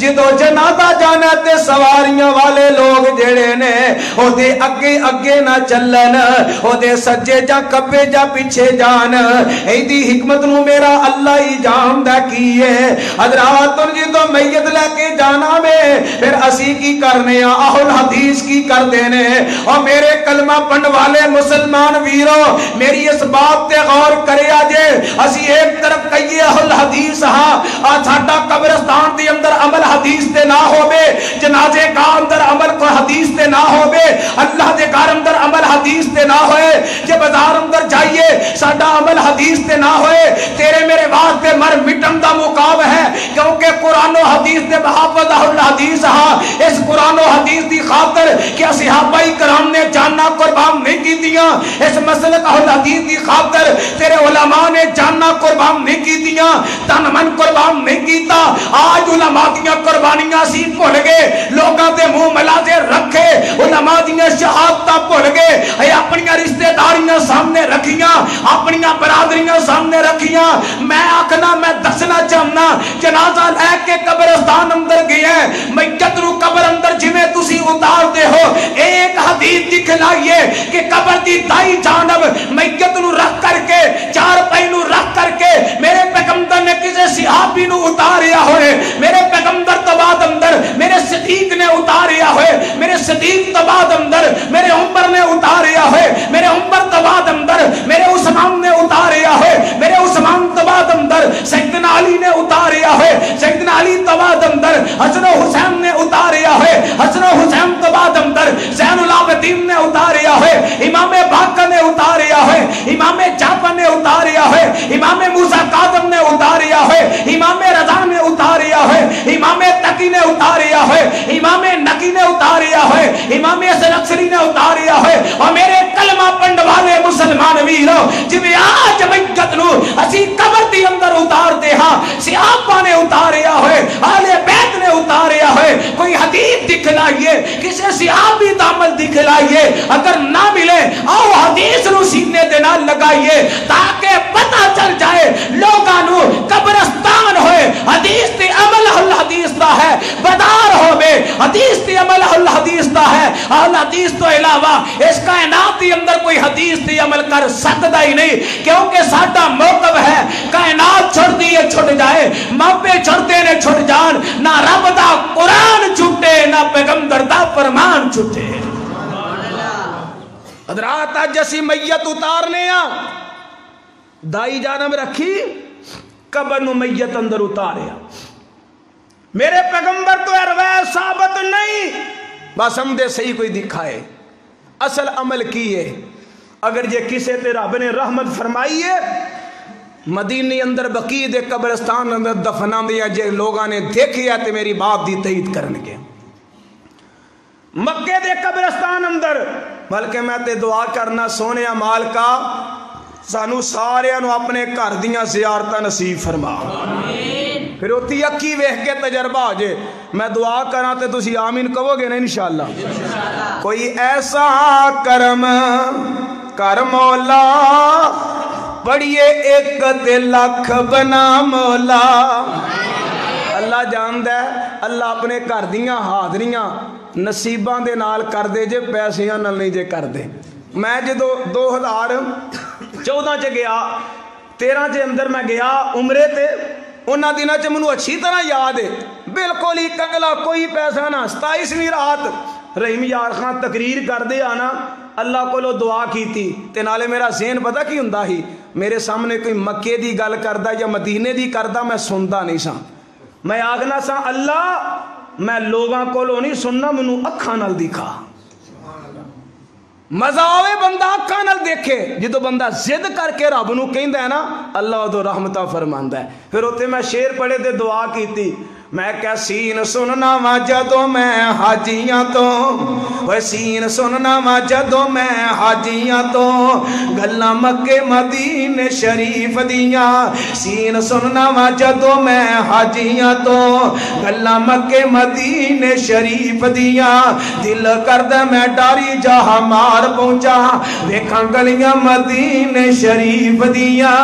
جدو جنازہ جانا تے سواریاں والے لوگ جڑے نے او دے اگے اگے نہ چلن او دے سجے جا کبے جا پیچھے جان اے دی حکمت نو میرا اللہ ہی جان کیے حضرات جدو میت لے کے جانا میں پھر اسی کی کرنے اہل حدیث کی کر دینے اور میرے کلمہ پڑھن والے مسلمان ویرو میری اس بات تے غور کرے آجے اسی ایک طرف کہیے اہل حدیث ہاں ساڈا قبرستان دی اندر عمل حدیث تے نہ ہوئے جنازے کا اندر عمل کو حدیث تے نہ ہوئے اللہ دے کار اندر عمل حدیث تے نہ ہوئے جے بازار اندر جائیے ساڈا عمل حدیث تے نہ ہوئے تیرے میرے واسطے مر مٹن دا مقام ہے کیونکہ قرآن و حدیث دے محافظ اہل حدیث ہاں اس قرآن و حدیث دی خاطر کیا صحابہ کرام نے جاننا قربان نہیں کی دیا اس مسلک اہل حدیث دی خاطر تیرے علماء نے جاننا قربان نہیں کی دیا تن من قربان نہیں کیتا آج علماء دیا قربانیاں سی بھول گئے لوگاں دے منہ ملازے رکھے علماء دیا شہادتاں بھول گئے اے اپنیاں رشتہ داریاں سامنے رکھیاں اپنیاں برادریاں سامنے رکھیاں میں آکھنا میں دسنا چاہنا جنازہ لے کے قبرستان اندر گیا ہے میت نو قبر اندر جویں تسی اتار دے ہو ایک حدیث دکھلائیے کہ قبر دی دائی جانب میت نو رکھ کر کے چار پائی نو رکھ کر کے میرے پیغمبر نے کسی صحابی نو اتاریا ہوئے میرے پیغمبر تباد اندر میرے صدیق نے اتاریا ہوئے میرے صدیق تباد اندر میرے عمر نے اتاریا ہوئے میرے عمر تباد اندر میرے عثمان نے اتاریا ہوئے میرے عثمان تباد اندر سیدنا علی نے اتاریا ہے سیدنا علی تباد اندر حسن و حسین نے اتاریا ہے حسن و حسین تباد اندر زین العابدین نے اتاریا ہے امام باقر نے اتاریا ہے امام جعفر نے اتاریا ہے امام موسیٰ کاظم نے اتاریا ہے امام رضا نے اتاریا ہے امام تقی نے اتاریا ہے امام نقی نے اتاریا ہے امام سلکسری نے اتاریا ہے اور میرے کلمہ پڑھن والے مسلمان ویرو جویں آج میت نو اسی قبر دی اندر اتار دے ہاں صحابہ نے اتاریا ہوئے اہل بیت نے اتاریا ہوئے کوئی حدیث دکھلائیے کسی صحابی دا عمل دکھلائیے اگر نہ ملے آؤ حدیث نو سینے دے نال لگائیے تاکہ پتہ چل جائے لوگاں نو قبرستان ہوئے حدیث تے عمل اہل حدیث دا ہے بدار ہوئے حدیث تے عمل اہل حدیث دا ہے اہل حدیث تو علاوہ اس کائنات دی اندر کوئی حدیث تے عمل کر سکتا ہی نہیں کیونکہ ساڈا موقف ہے کائنات چھوڑ دیئے چھوٹ جائے مابے چھوڑتے نے چھوٹ جان نہ رب دا قرآن چھوٹے نہ پیغمبر دا فرمان چھوٹے حضرات آج جیسی میت اتارنے دائی جانب رکھی قبر نو میت اندر اتاریا میرے پیغمبر تو ارویس ثابت نہیں بس ہم دے صحیح کوئی دکھائے اصل عمل کیے اگر یہ کسے تے رب نے رحمت فرمائیے مدینے اندر بقیع دے قبرستان اندر دفنا دیا جے لوگاں نے دیکھیا تے میری بات دی تائید کرنگے مکے دے قبرستان اندر، بلکہ میں تے دعا کرنا سونے مالکا سانو سارے نو اپنے گھر دیاں زیارتاں نصیب فرما، پھر اتی اکی ویکھ کے تجربہ ہو جے۔ میں دعا کراں تے تسی آمین کہو گے نا انشاءاللہ۔ کوئی ایسا کرم کر مولا، پڑھیے ایک تے لاکھ بنا مولا۔ اللہ جاندہ ہے، اللہ اپنے گھر دیاں حاضریاں نصیباں دے نال کر دے جے، پیسیاں نال نہیں جے کر دے۔ میں جدو 2014 چ گیا، 13 چ اندر میں گیا عمرے تے، انہاں دنوں چ منو اچھی طرح یاد ہے، بالکل ہی کنگلا کوئی پیسہ نہ۔ 27ویں رات رحیم یار خان تقریر کر دے آنا، اللہ کو دعا کی تھی تے نالے میرا ذہن پتہ کی ہوندا ہی، میرے سامنے کوئی مکے دی گل کردا یا مدینے دی کردا میں سندا نہیں سا، میں آگنا سا اللہ میں لوگاں کو نہیں سننا، منو اکھاں نال دکھا۔ مزہ آوے بندہ اکھاں نال دیکھے، جدو بندہ زد کر کے رب نو کہندا ہے نا اللہ ادو رحمتہ فرماندا ہے۔ پھر اوتے میں شعر پڑھے تے دعا کیتی، میں کیا سین سننا وا جدوں میں حاجیاں تو، وہ سین سننا وا جدوں میں حاجیاں تو، گلاں مکے مدینے شریف دیاں، سین سننا وا جدوں میں حاجیاں تو، گلاں مکے مدینے شریف دیاں، دل کردا میں ڈاری جہاں مار پہنچا، ویکھاں گلیاں مدینے شریف دیاں۔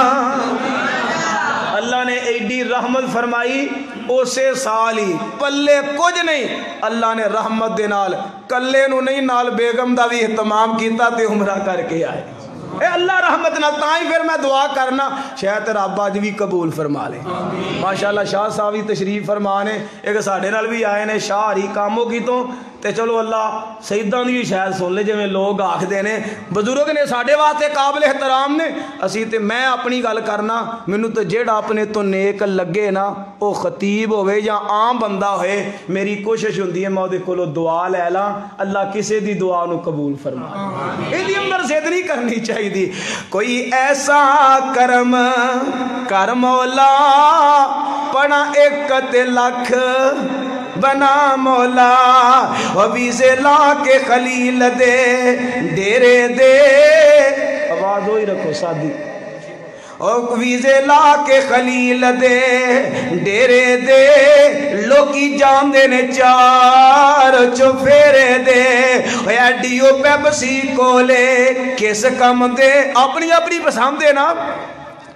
اللہ نے ایڈی رحمت فرمائی، اسے سال ہی پلے کچھ نہیں، اللہ نے رحمت دے نال کلے نو نہیں نال بیگم دا بھی اہتمام کیتا تے عمرہ کر کے آئے۔ اے اللہ رحمت نال، تائیں پھر میں دعا کرنا شاید رب اج بھی قبول فرما لے۔ ماشاءاللہ شاہ صاحب بھی تشریف فرما نے، ایک ساڈے نال بھی آئے نے شاہ ہری کاموں کی تو تے چلو اللہ سیداں دی بھی شاید سن لے، جویں لوگ آکھدے نے بزرگ نے ساڈے واسطے قابل احترام نے، اسی تے میں اپنی گل کرنا، مینوں تے جیڑا اپنے تو نیک لگے نا او خطیب ہوئے یا عام بندہ ہوئے، میری کوشش ہوندی ہے میں اودے کولوں دعا لے لاں، اللہ کسے دی دعا نو قبول فرما۔ ایدی اندر زد نہیں کرنی چاہیے دی۔ کوئی ایسا کرم کر مولا، پڑھا ایک تے لاکھ بنا مولا، وہ ویزے لا کے خلیل دے ڈیرے دے، آواز ہوئی رکھو سادی، اور ویزے لا کے خلیل دے ڈیرے دے، لوکی جان دے نے چار چوفیرے دے، ایڈیو پیپسی کولے کس کم دے، اپنی اپنی پسند دے نا،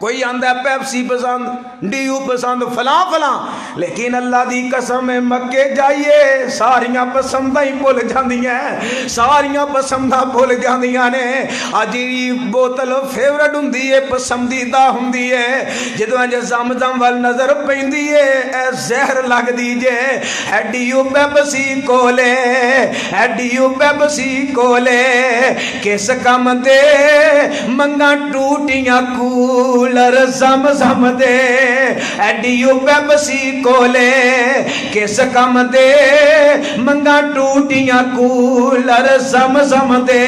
کوئی آندہ ہے پیپسی پسند، ڈیو پسند، فلاں فلاں، لیکن اللہ دی قسم مکے جائیے ساریاں پسندہ ہی بھول جاندیاں ہیں، ساریاں پسندہ بھول جاندیاں نے۔ آجی بوتل فیورٹ ہوندی ہے، پسندیدہ ہوندی ہے، جدو انجھے زمزم وال نظر پیندی ہے اے زہر لگ دیجے، اے ڈیو پیپسی کولے، اے ڈیو پیپسی کولے، کس کم دے منگا ٹوٹیاں کول زمزم دے، ایڈیو پیپسی کولے کس کم دے، منگا ٹوٹیاں کولر زمزم دے،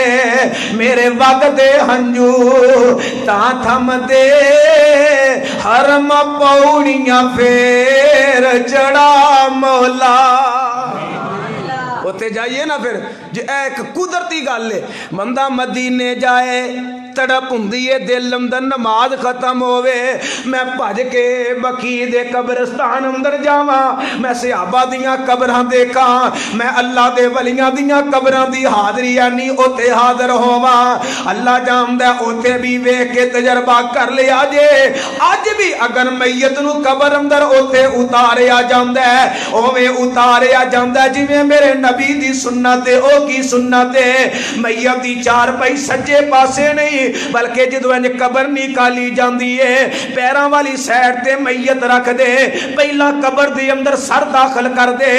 میرے وقت دے ہنجو تاں تھم دے، حرم پوڑیاں پھر چڑھا مولا۔ ہوتے جائیے نا پھر جو ایک قدرتی گل ہے، بندہ مدینے جائے تڑپ ہوندی ہے دل اندر، نماز ختم ہوئے میں بھج کے بقیع دے قبرستان اندر جاواں، میں صحابہ دیاں قبراں دیکھاں، میں اللہ دے ولیاں دیاں قبراں دی حاضری یعنی اوتے حاضر ہوواں، اللہ جاندا ہے اوتے بھی ویکھ کے تجربہ کر لیا جے۔ اج بھی اگر میت نو قبر اندر اوتے اتاریا جاندا ہے، اوویں اتاریا جاندا ہے جویں میرے نبی دی سنت ہے، او کی سنت ہے، میت دی چار پائی سجے پاسے نہیں بلکہ جدو انج قبر نکالی جاندی ہے پیراں والی سائڈ تے میت رکھ دے، پہلا قبر دی اندر سر داخل کر دے،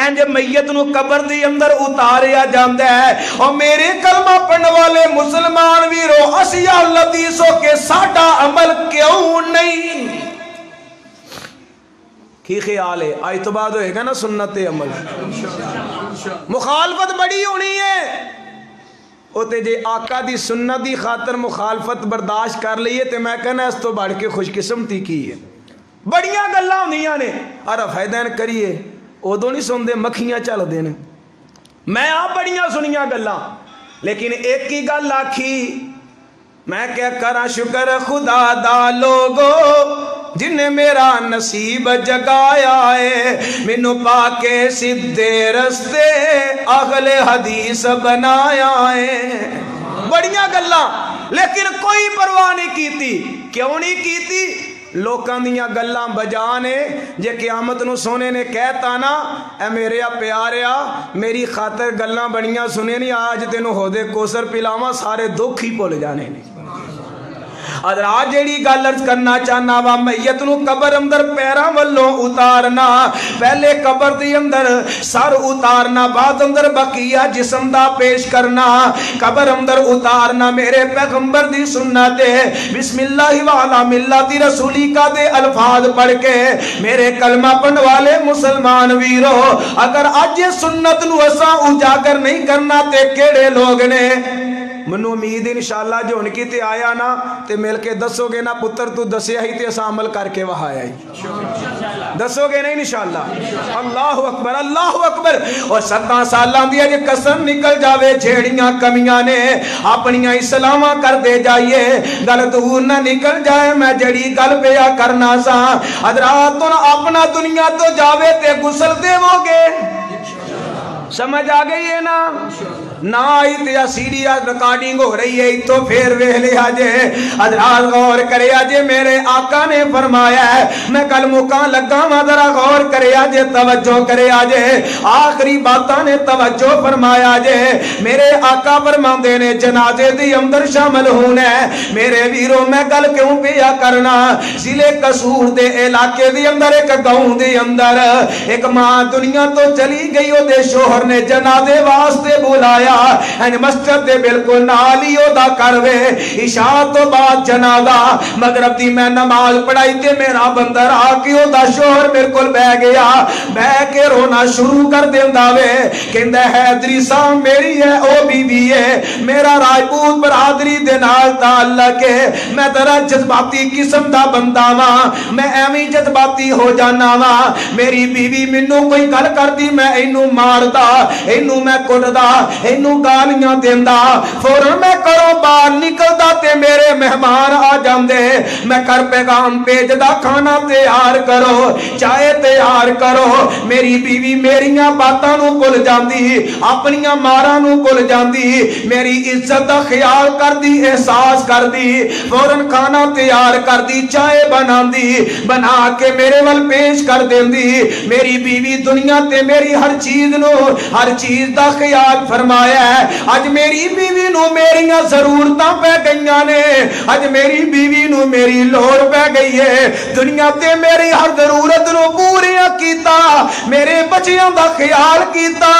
انج میت نو قبر دی اندر اتاریا جاندا ہے۔ اور میرے کلمہ پڑھنے والے مسلمان ویرو اسیا لدیسو کے ساڈا عمل کیوں نہیں؟ کی خیال ہے آج تو بعد ہوئے گا نا سنت عمل؟ مخالفت بڑی ہونی ہے، اوتے جے آقا دی سنت دی خاطر مخالفت برداشت کر لئیے تے میں کہنا اس تو بڑھ کے خوش قسمتی کی ہے۔ بڑیاں گلاں ہوندیاں نے، رفع دین کریے ادو نہیں سن دے، مکھیاں چل دے نے، میں آپ بڑیاں سنیاں گلاں لیکن ایک ہی گل آکھی میں کیا کرا شکر خدا دا لوگو جن نے میرا نصیب جگایا ہے مینوں پا کے سیدھے رستے اہل حدیث بنایا ہے بڑیاں گلاں لیکن کوئی پرواہ نہیں کیتی کیوں نہیں کیتی لوکاں دیاں گلاں بجانے جے قیامت نو سونے نے کہتا نا اے میرے پیاریا میری خاطر گلاں بڑیاں سنے نہیں آج تینوں ہو دے کوثر پلاواں سارے دکھ ہی بھول جانے نہیں حضرات جیڑی گل عرض کرنا چاہنا وا میت نو قبر اندر پیراں والوں اتارنا پہلے قبر دی اندر سر اتارنا بعد اندر بقیہ جسم دا پیش کرنا قبر اندر اتارنا میرے پیغمبر دی سنت ہے بسم اللہ وعلا ملت رسولی کا دے الفاظ پڑھ کے میرے کلمہ پڑھن والے مسلمان ویرو اگر اج سنت نو اساں اجاگر نہیں کرنا تے کیڑے لوگ نے منو امید انشاءاللہ جو ان کی تے آیا نا تے مل کے دسو گے نا پتر تو دسیا ہی تے اسا عمل کر کے وہاں آیا ہی دسو گے نہیں انشاءاللہ اللہ اکبر اللہ اکبر اور 17 سالاں دی اج قسم نکل جاوے جھیڑیاں کمیاں نے اپنیاں اسلاماں کر دے جائیے گل دور نہ نکل جائے میں جڑی گل پیا کرنا سا حضرات اپنا دنیا تو جاوے تے غسل دیو گے سمجھ آ گئی ہے نا نہ آئی تیا سیڈیا ریکارڈنگ ہو رہی ہے تو پھر ویکھ لیا جے حضرات غور کریا جے میرے آقا نے فرمایا ہے میں کل مکان لگا وا ذرا غور کریا جے توجہ کریا جے آخری باتاں نے توجہ فرمایا جے میرے آقا فرماندے نے جنازے دی اندر شامل ہونا ہے میرے ویرو میں گل کیوں پیا کرنا ضلع قصور دے علاقے دی اندر ایک گاؤں دے اندر ایک ماں دنیا تو چلی گئی او دے شوہر نے جنازے واسطے بلایا مسجد دے بالکل نالی دا کروے عشاء تو بعد جنازہ مغرب دی میں نماز پڑھائی تے میرا بندر آ کے او دا شوہر بالکل بہ گیا بہ کے رونا شروع کر دیندا وے کہندا ہے حیدری صاحب میری ہے او بی بی ہے میرا راجپوت برادری دے نال تعلق ہے میں ذرا جذباتی قسم دا بندہ وا میں ایویں جذباتی ہو جانا وا میری بیوی مینوں کوئی گل کردی میں اینوں ماردا اینوں میں کٹدا اینوں گالیاں دیندا فوراں میں کروں باہر نکلدا تے میرے مہمان آ جاندے میں کر پیغام بھیجدا کھانا تیار کرو چائے تیار کرو میری بیوی میریاں باتاں نو بھول جاندی اپنیاں ماراں نو بھول جاندی میری عزت دا خیال کردی احساس کردی فوراں کھانا تیار کردی چائے بناندی بنا کے میرے ول پیش کر دیندی میری بیوی دنیا تے میری ہر چیز نو ہر چیز دا خیال فرمایا ہے اج میری بیوی نو میریاں ضرورتاں پہ گئیاں نے اج میری بیوی نو میری لوڑ پہ گئی ہے دنیا تے میری ہر ضرورت نو پوریا کیتا میرے بچیاں دا خیال کیتا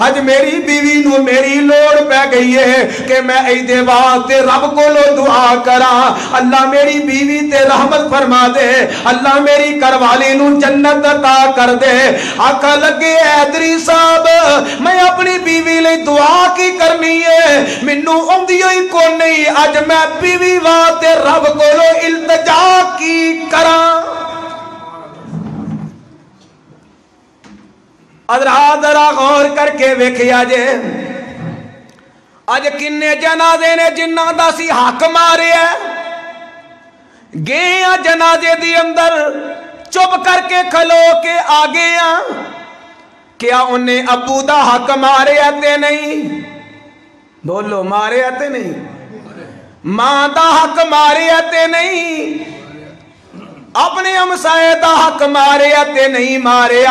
اج میری بیوی نو میری لوڑ پہ گئی ہے کہ میں ایدے واسطے رب کولو دعا کراں اللہ میری بیوی تے رحمت فرما دے اللہ میری گھر والی نو جنت عطا کر دے آقا لگے حیدری صاحب میں اپنی بیوی لئی دعا کی کرنی ہے مینوں اوندی ہوئی کو نہیں اج میں بیوی واسطے رب کولو التجا کی کراں ذرا غور کر کے ویکھیا جے اج کنے جنازے نے جنہاں دا سی حق مارے گئے جنازے دی اندر چپ کر کے کھلو کے آگے کیا انہیں ابو دا حق مارے آتے نہیں بولو مارے آتے نہیں ماں دا حق مارے آتے نہیں اپنے ہمسائے دا حق مارے آتے نہیں مارے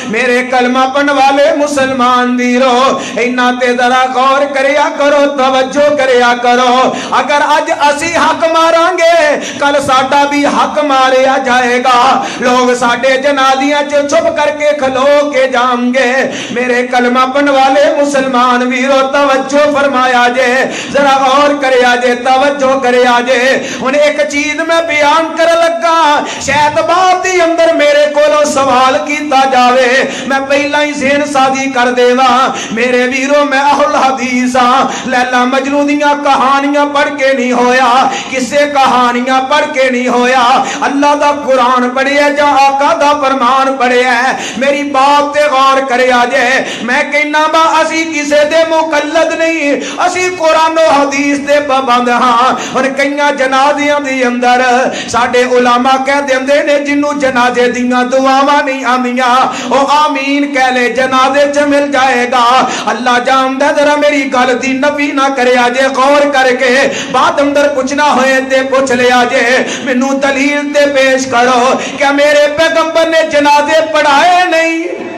میرے کلمہ پڑھن والے مسلمان ویرو انہاں تے ذرا غور کریا کرو توجہ کریا کرو اگر اج اسی حق ماراں گے کل ساڈا بھی حق ماریا جائے گا لوگ ساڈے جنازیاں چ چھپ کر کے کھلو کے جائیں گے میرے کلمہ پڑھن والے مسلمان ویرو توجہ فرمایا جے ذرا غور کریا جے توجہ کریا جے ہن ایک چیز میں بیان کر لگا شاید بعد دی اندر میرے کولو سوال کیتا جاوے میں پہلا ہی ذہن سازی کر دیوا میرے ویرو میں اہل حدیث ہاں لیلا مجنون دیاں کہانیاں پڑھ کے نہیں ہویا کسے کہانیاں پڑھ کے نہیں ہویا اللہ دا قرآن پڑھیا جا آقا دا فرمان پڑھیا ہے میری بات تے غور کرے آجے میں کہنا با اسی کسے دے مقلد نہیں اسی قرآن و حدیث دے پابند ہاں اور کئیاں جنازیاں دی اندر ساڈے علماء کہہ دیندے نے جنوں جنازے دیاں دعاواں نہیں آندیاں او آمین کہہ لے جنازے چ مل جائے گا اللہ جاندا ذرا میری گل دی نفی نہ کرے آجے غور کر کے بات اندر پوچھنا ہوئے تے پوچھ لے آجے مینوں دلیل تے پیش کرو کیا میرے پیغمبر نے جنازے پڑھائے نہیں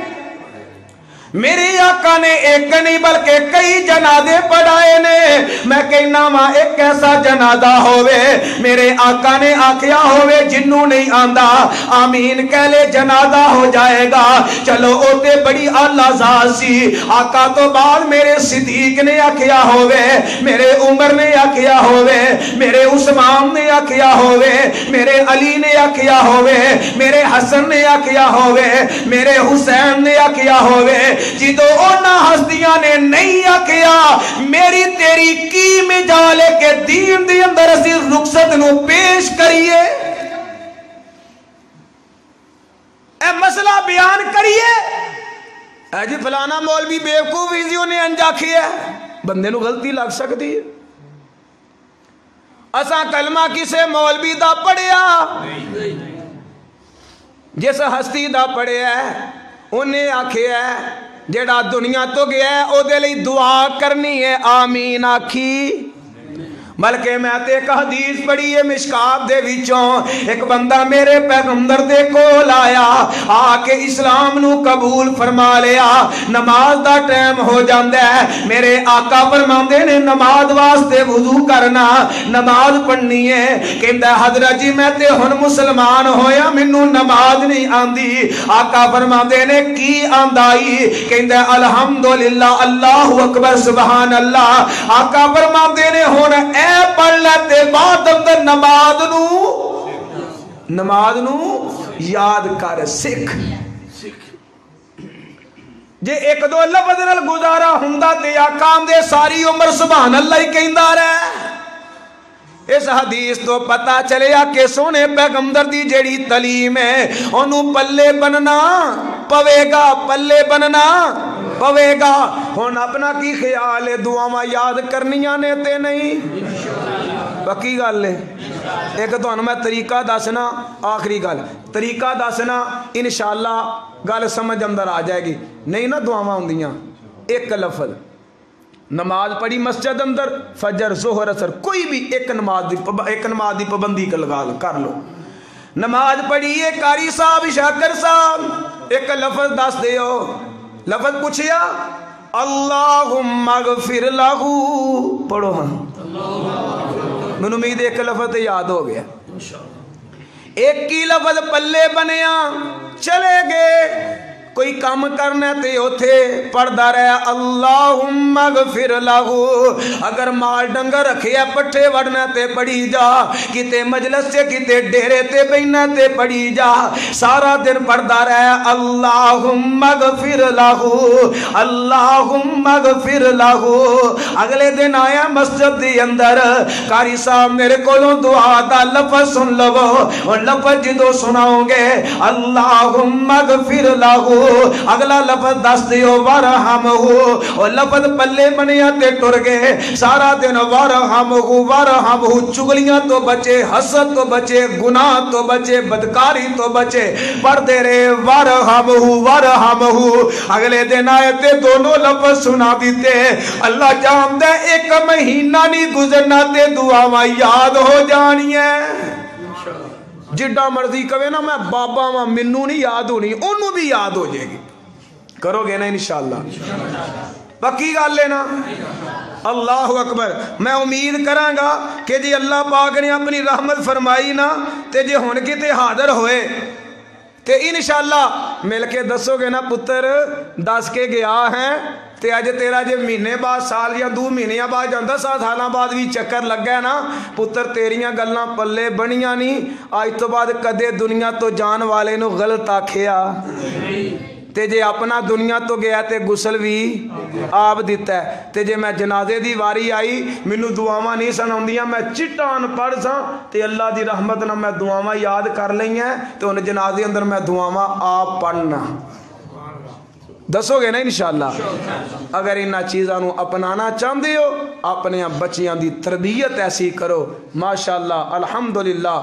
میری آقا نے ایک نہیں بلکہ کئی جنازے پڑھائے نے میں کہنا ماں ایک ایسا جنازہ ہوئے میرے آقا نے آکھیا ہوئے جنوں نہیں آندہ آمین کہہ لے جنازہ ہو جائے گا چلو اوتے بڑی اللہ ذات سی آقا تو بعد میرے صدیق نے آکھیا ہوئے میرے عمر نے آکھیا ہوئے میرے عثمان نے آکھیا ہوئے میرے علی نے آکھیا ہوئے میرے حسن نے آکھیا ہوئے میرے حسین نے آکھیا ہوئے جدو اونا ہستیاں نے نہیں آکھیا میری تیری کی مجالے کے دین دی اندر اسی رخصت نو پیش کریے اے مسئلہ بیان کریے اے جی فلانا مولوی بیوقوفی جی انہیں انجاکھی ہے بندے نو غلطی لگ سکتی ہے اساں کلمہ کسے مولوی دا پڑھیا جس ہستی دا پڑھیا ہے انہیں آکھیا ہے جیڑا دنیا تو گیا ہے او دے لئی دعا کرنی ہے آمین آکھی بلکہ میں تے ایک حدیث پڑھی ہے مشکات دے وچوں ایک بندہ میرے پیغمبر دے کول آیا آکے اسلام نو قبول فرما لیا نماز دا ٹائم ہو جاندہ ہے میرے آقا فرماندے نے نماز واسطے وضو کرنا نماز پڑھنی ہے کہندہ حضرت جی میں تے ہن مسلمان ہویا منو نماز نہیں آندی آقا فرماندے نے کی آندائی کہندہ الحمدللہ اللہ اکبر سبحان اللہ آقا فرماندے نے ہن پڑھ لیتے بعد اندر نماز نو یاد کر سکھ جے ایک دو لفظ نال گزارا ہوندا تے آقا دے ساری عمر سبحان اللہ ہی کہندا رہے اس حدیث تو پتہ چلیا کہ سونے پیغمبر دی جیڑی تعلیم ہے انہوں پلے بننا پوے گا پلے بننا پوے گا ہن اپنا کی خیال ہے دعاواں یاد کرنیاں نے تے نہیں پکی گل ہے ایک تو میں طریقہ دسنا آخری گل طریقہ دسنا انشاءاللہ گل سمجھ اندر آ جائے گی نہیں نا دعاواں ہوندیاں ایک لفظ نماز پڑھی مسجد اندر فجر ظہر اثر کوئی بھی ایک نماز دی پابندی کر لو نماز پڑھیے قاری صاحب شاکر صاحب ایک لفظ دس دیو لفظ پوچھیا اللہم اغفر لہو پڑھو ہاں میں امید ایک لفظ یاد ہو گیا ایک کی لفظ پلے بنیا چلے گئے کوئی کام کرنا تے اوتھے پڑھدا رہا اللہم اغفر لہو اگر مال ڈنگر رکھیا پٹھے وڑنا تے پڑھی جا کتے مجلس سے کتے ڈیرے تے بینا تے پڑھی جا سارا دن پڑھدا رہا اللہم اغفر لہو اللہم اغفر لہو اگلے دن آیا مسجد دی اندر قاری صاحب میرے کولوں دعا دا لفظ سن لو اور لفظ جدو سناؤں گے اللہم اغفر لہو اگلا لفظ دس دیو ورحمہ اور لفظ پلے بنیا تے ٹر گئے سارا دن ورحمہ چگلیاں تو بچے حسد تو بچے گناہ تو بچے بدکاری تو بچے پڑھ دے رہے ورحمہ اگلے دن آئے تے دونوں لفظ سنا دیتے اللہ جان دے ایک مہینہ نہیں گزرنا تے دعاواں یاد ہو جانی ہے جڈا مرضی کہے نا میں بابا ماں منو نہیں یاد ہونی انہوں بھی یاد ہو جائے گی کرو گے نا انشاءاللہ پکی گل لینا اللہ اکبر میں امید کراں گا کہ جی اللہ پاک نے اپنی رحمت فرمائی نا تے جے ہن کتے حاضر ہوئے تے انشاءاللہ مل کے دسو گے نا پتر دس کے گیا ہے تے اج تیرا جے مہینے بعد سال یا 2 مہینے بعد جاندا 7 سالاں بعد بھی چکر لگا ہے نا پتر تیریاں گلاں پلے بنیاں نہیں اج تو بعد کدے دنیا تو جان والے نو غلط آکھیا تے جے اپنا دنیا تو گیا تے غسل بھی آپ دیتا ہے تے جے میں جنازے دی واری آئی مینوں دعاواں نہیں سن آندیاں میں چٹان پڑھ ساں تے اللہ دی رحمت نال میں دعاواں یاد کر لئیاں تے ہن جنازے اندر میں دعاواں آپ پڑھنا دسو گے نا انشاءاللہ اگر انہاں چیزاں نو اپنانا چاہندے ہو اپنے بچیاں دی تربیت ایسی کرو ماشاءاللہ الحمدللہ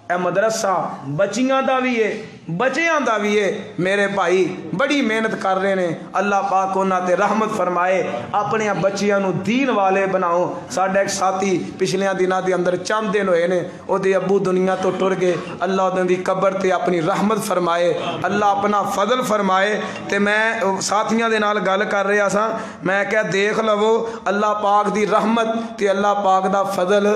اے مدرسہ بچیاں دا بھی ہے بچیاں دا بھی ہے میرے بھائی بڑی محنت کر رہے ہیں اللہ پاک انہاں تے رحمت فرمائے اپنے بچیاں نو دین والے بناؤ ساڈا ایک ساتھی پچھلیاں دناں دے اندر چند دن ہوئے نے او دے ابو دنیا تو ٹر گئے اللہ انہاں دی قبر تے اپنی رحمت فرمائے اللہ اپنا فضل فرمائے تے میں ساتھیاں دے نال گل کر رہا سا میں کہا دیکھ لو اللہ پاک دی رحمت تے اللہ پاک دا فضل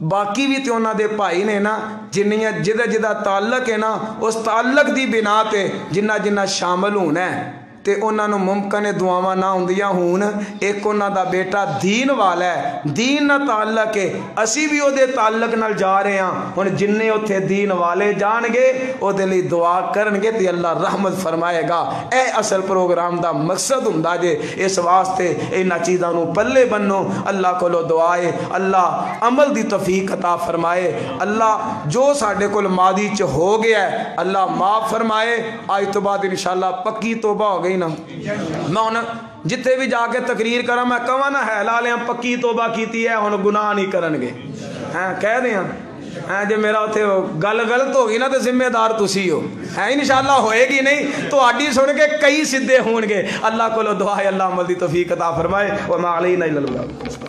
باقی بھی تے انہاں دے بھائی نے نا جنیاں جدا تعلق ہے نا اس تعلق دی بنا تے جنہ شامل ہونا ہے تے انہاں نو ممکن ہے دعاواں نہ ہوندیاں ہون ایک انہاں دا بیٹا دین والا ہے دین نہ تعلق ہے اسی بھی او دے تعلق نال جا رہے ہاں ہن جننے اوتھے دین والے جان گے او دے لئی دعا کرن گے تے اللہ رحمت فرمائے گا اے اصل پروگرام دا مقصد ہوندا جے اس واسطے انہاں چیزاں نو پلے بنو اللہ کولو دعا ہے اللہ عمل دی توفیق عطا فرمائے اللہ جو ساڈے کول ماضی چ ہو گیا ہے اللہ معاف فرمائے آج تو بعد انشاءاللہ پکی توبہ ہو گئی نا میں ہن جتھے بھی جا کے تقریر کراں میں کہاں نا ہے لالیاں پکی توبہ کیتی ہے ہن گناہ نہیں کرن گے ہیں کہہ دیاں ہیں جے میرا اتھے گل غلط ہو گئی نا تے ذمہ دار تسی ہو ہے انشاءاللہ ہوئے گی نہیں تو آڈی سن کے کئی سدھے ہون گے اللہ کو دعا ہے اللہ عمل دی توفیق عطا فرمائے وما علینا الا البلاغ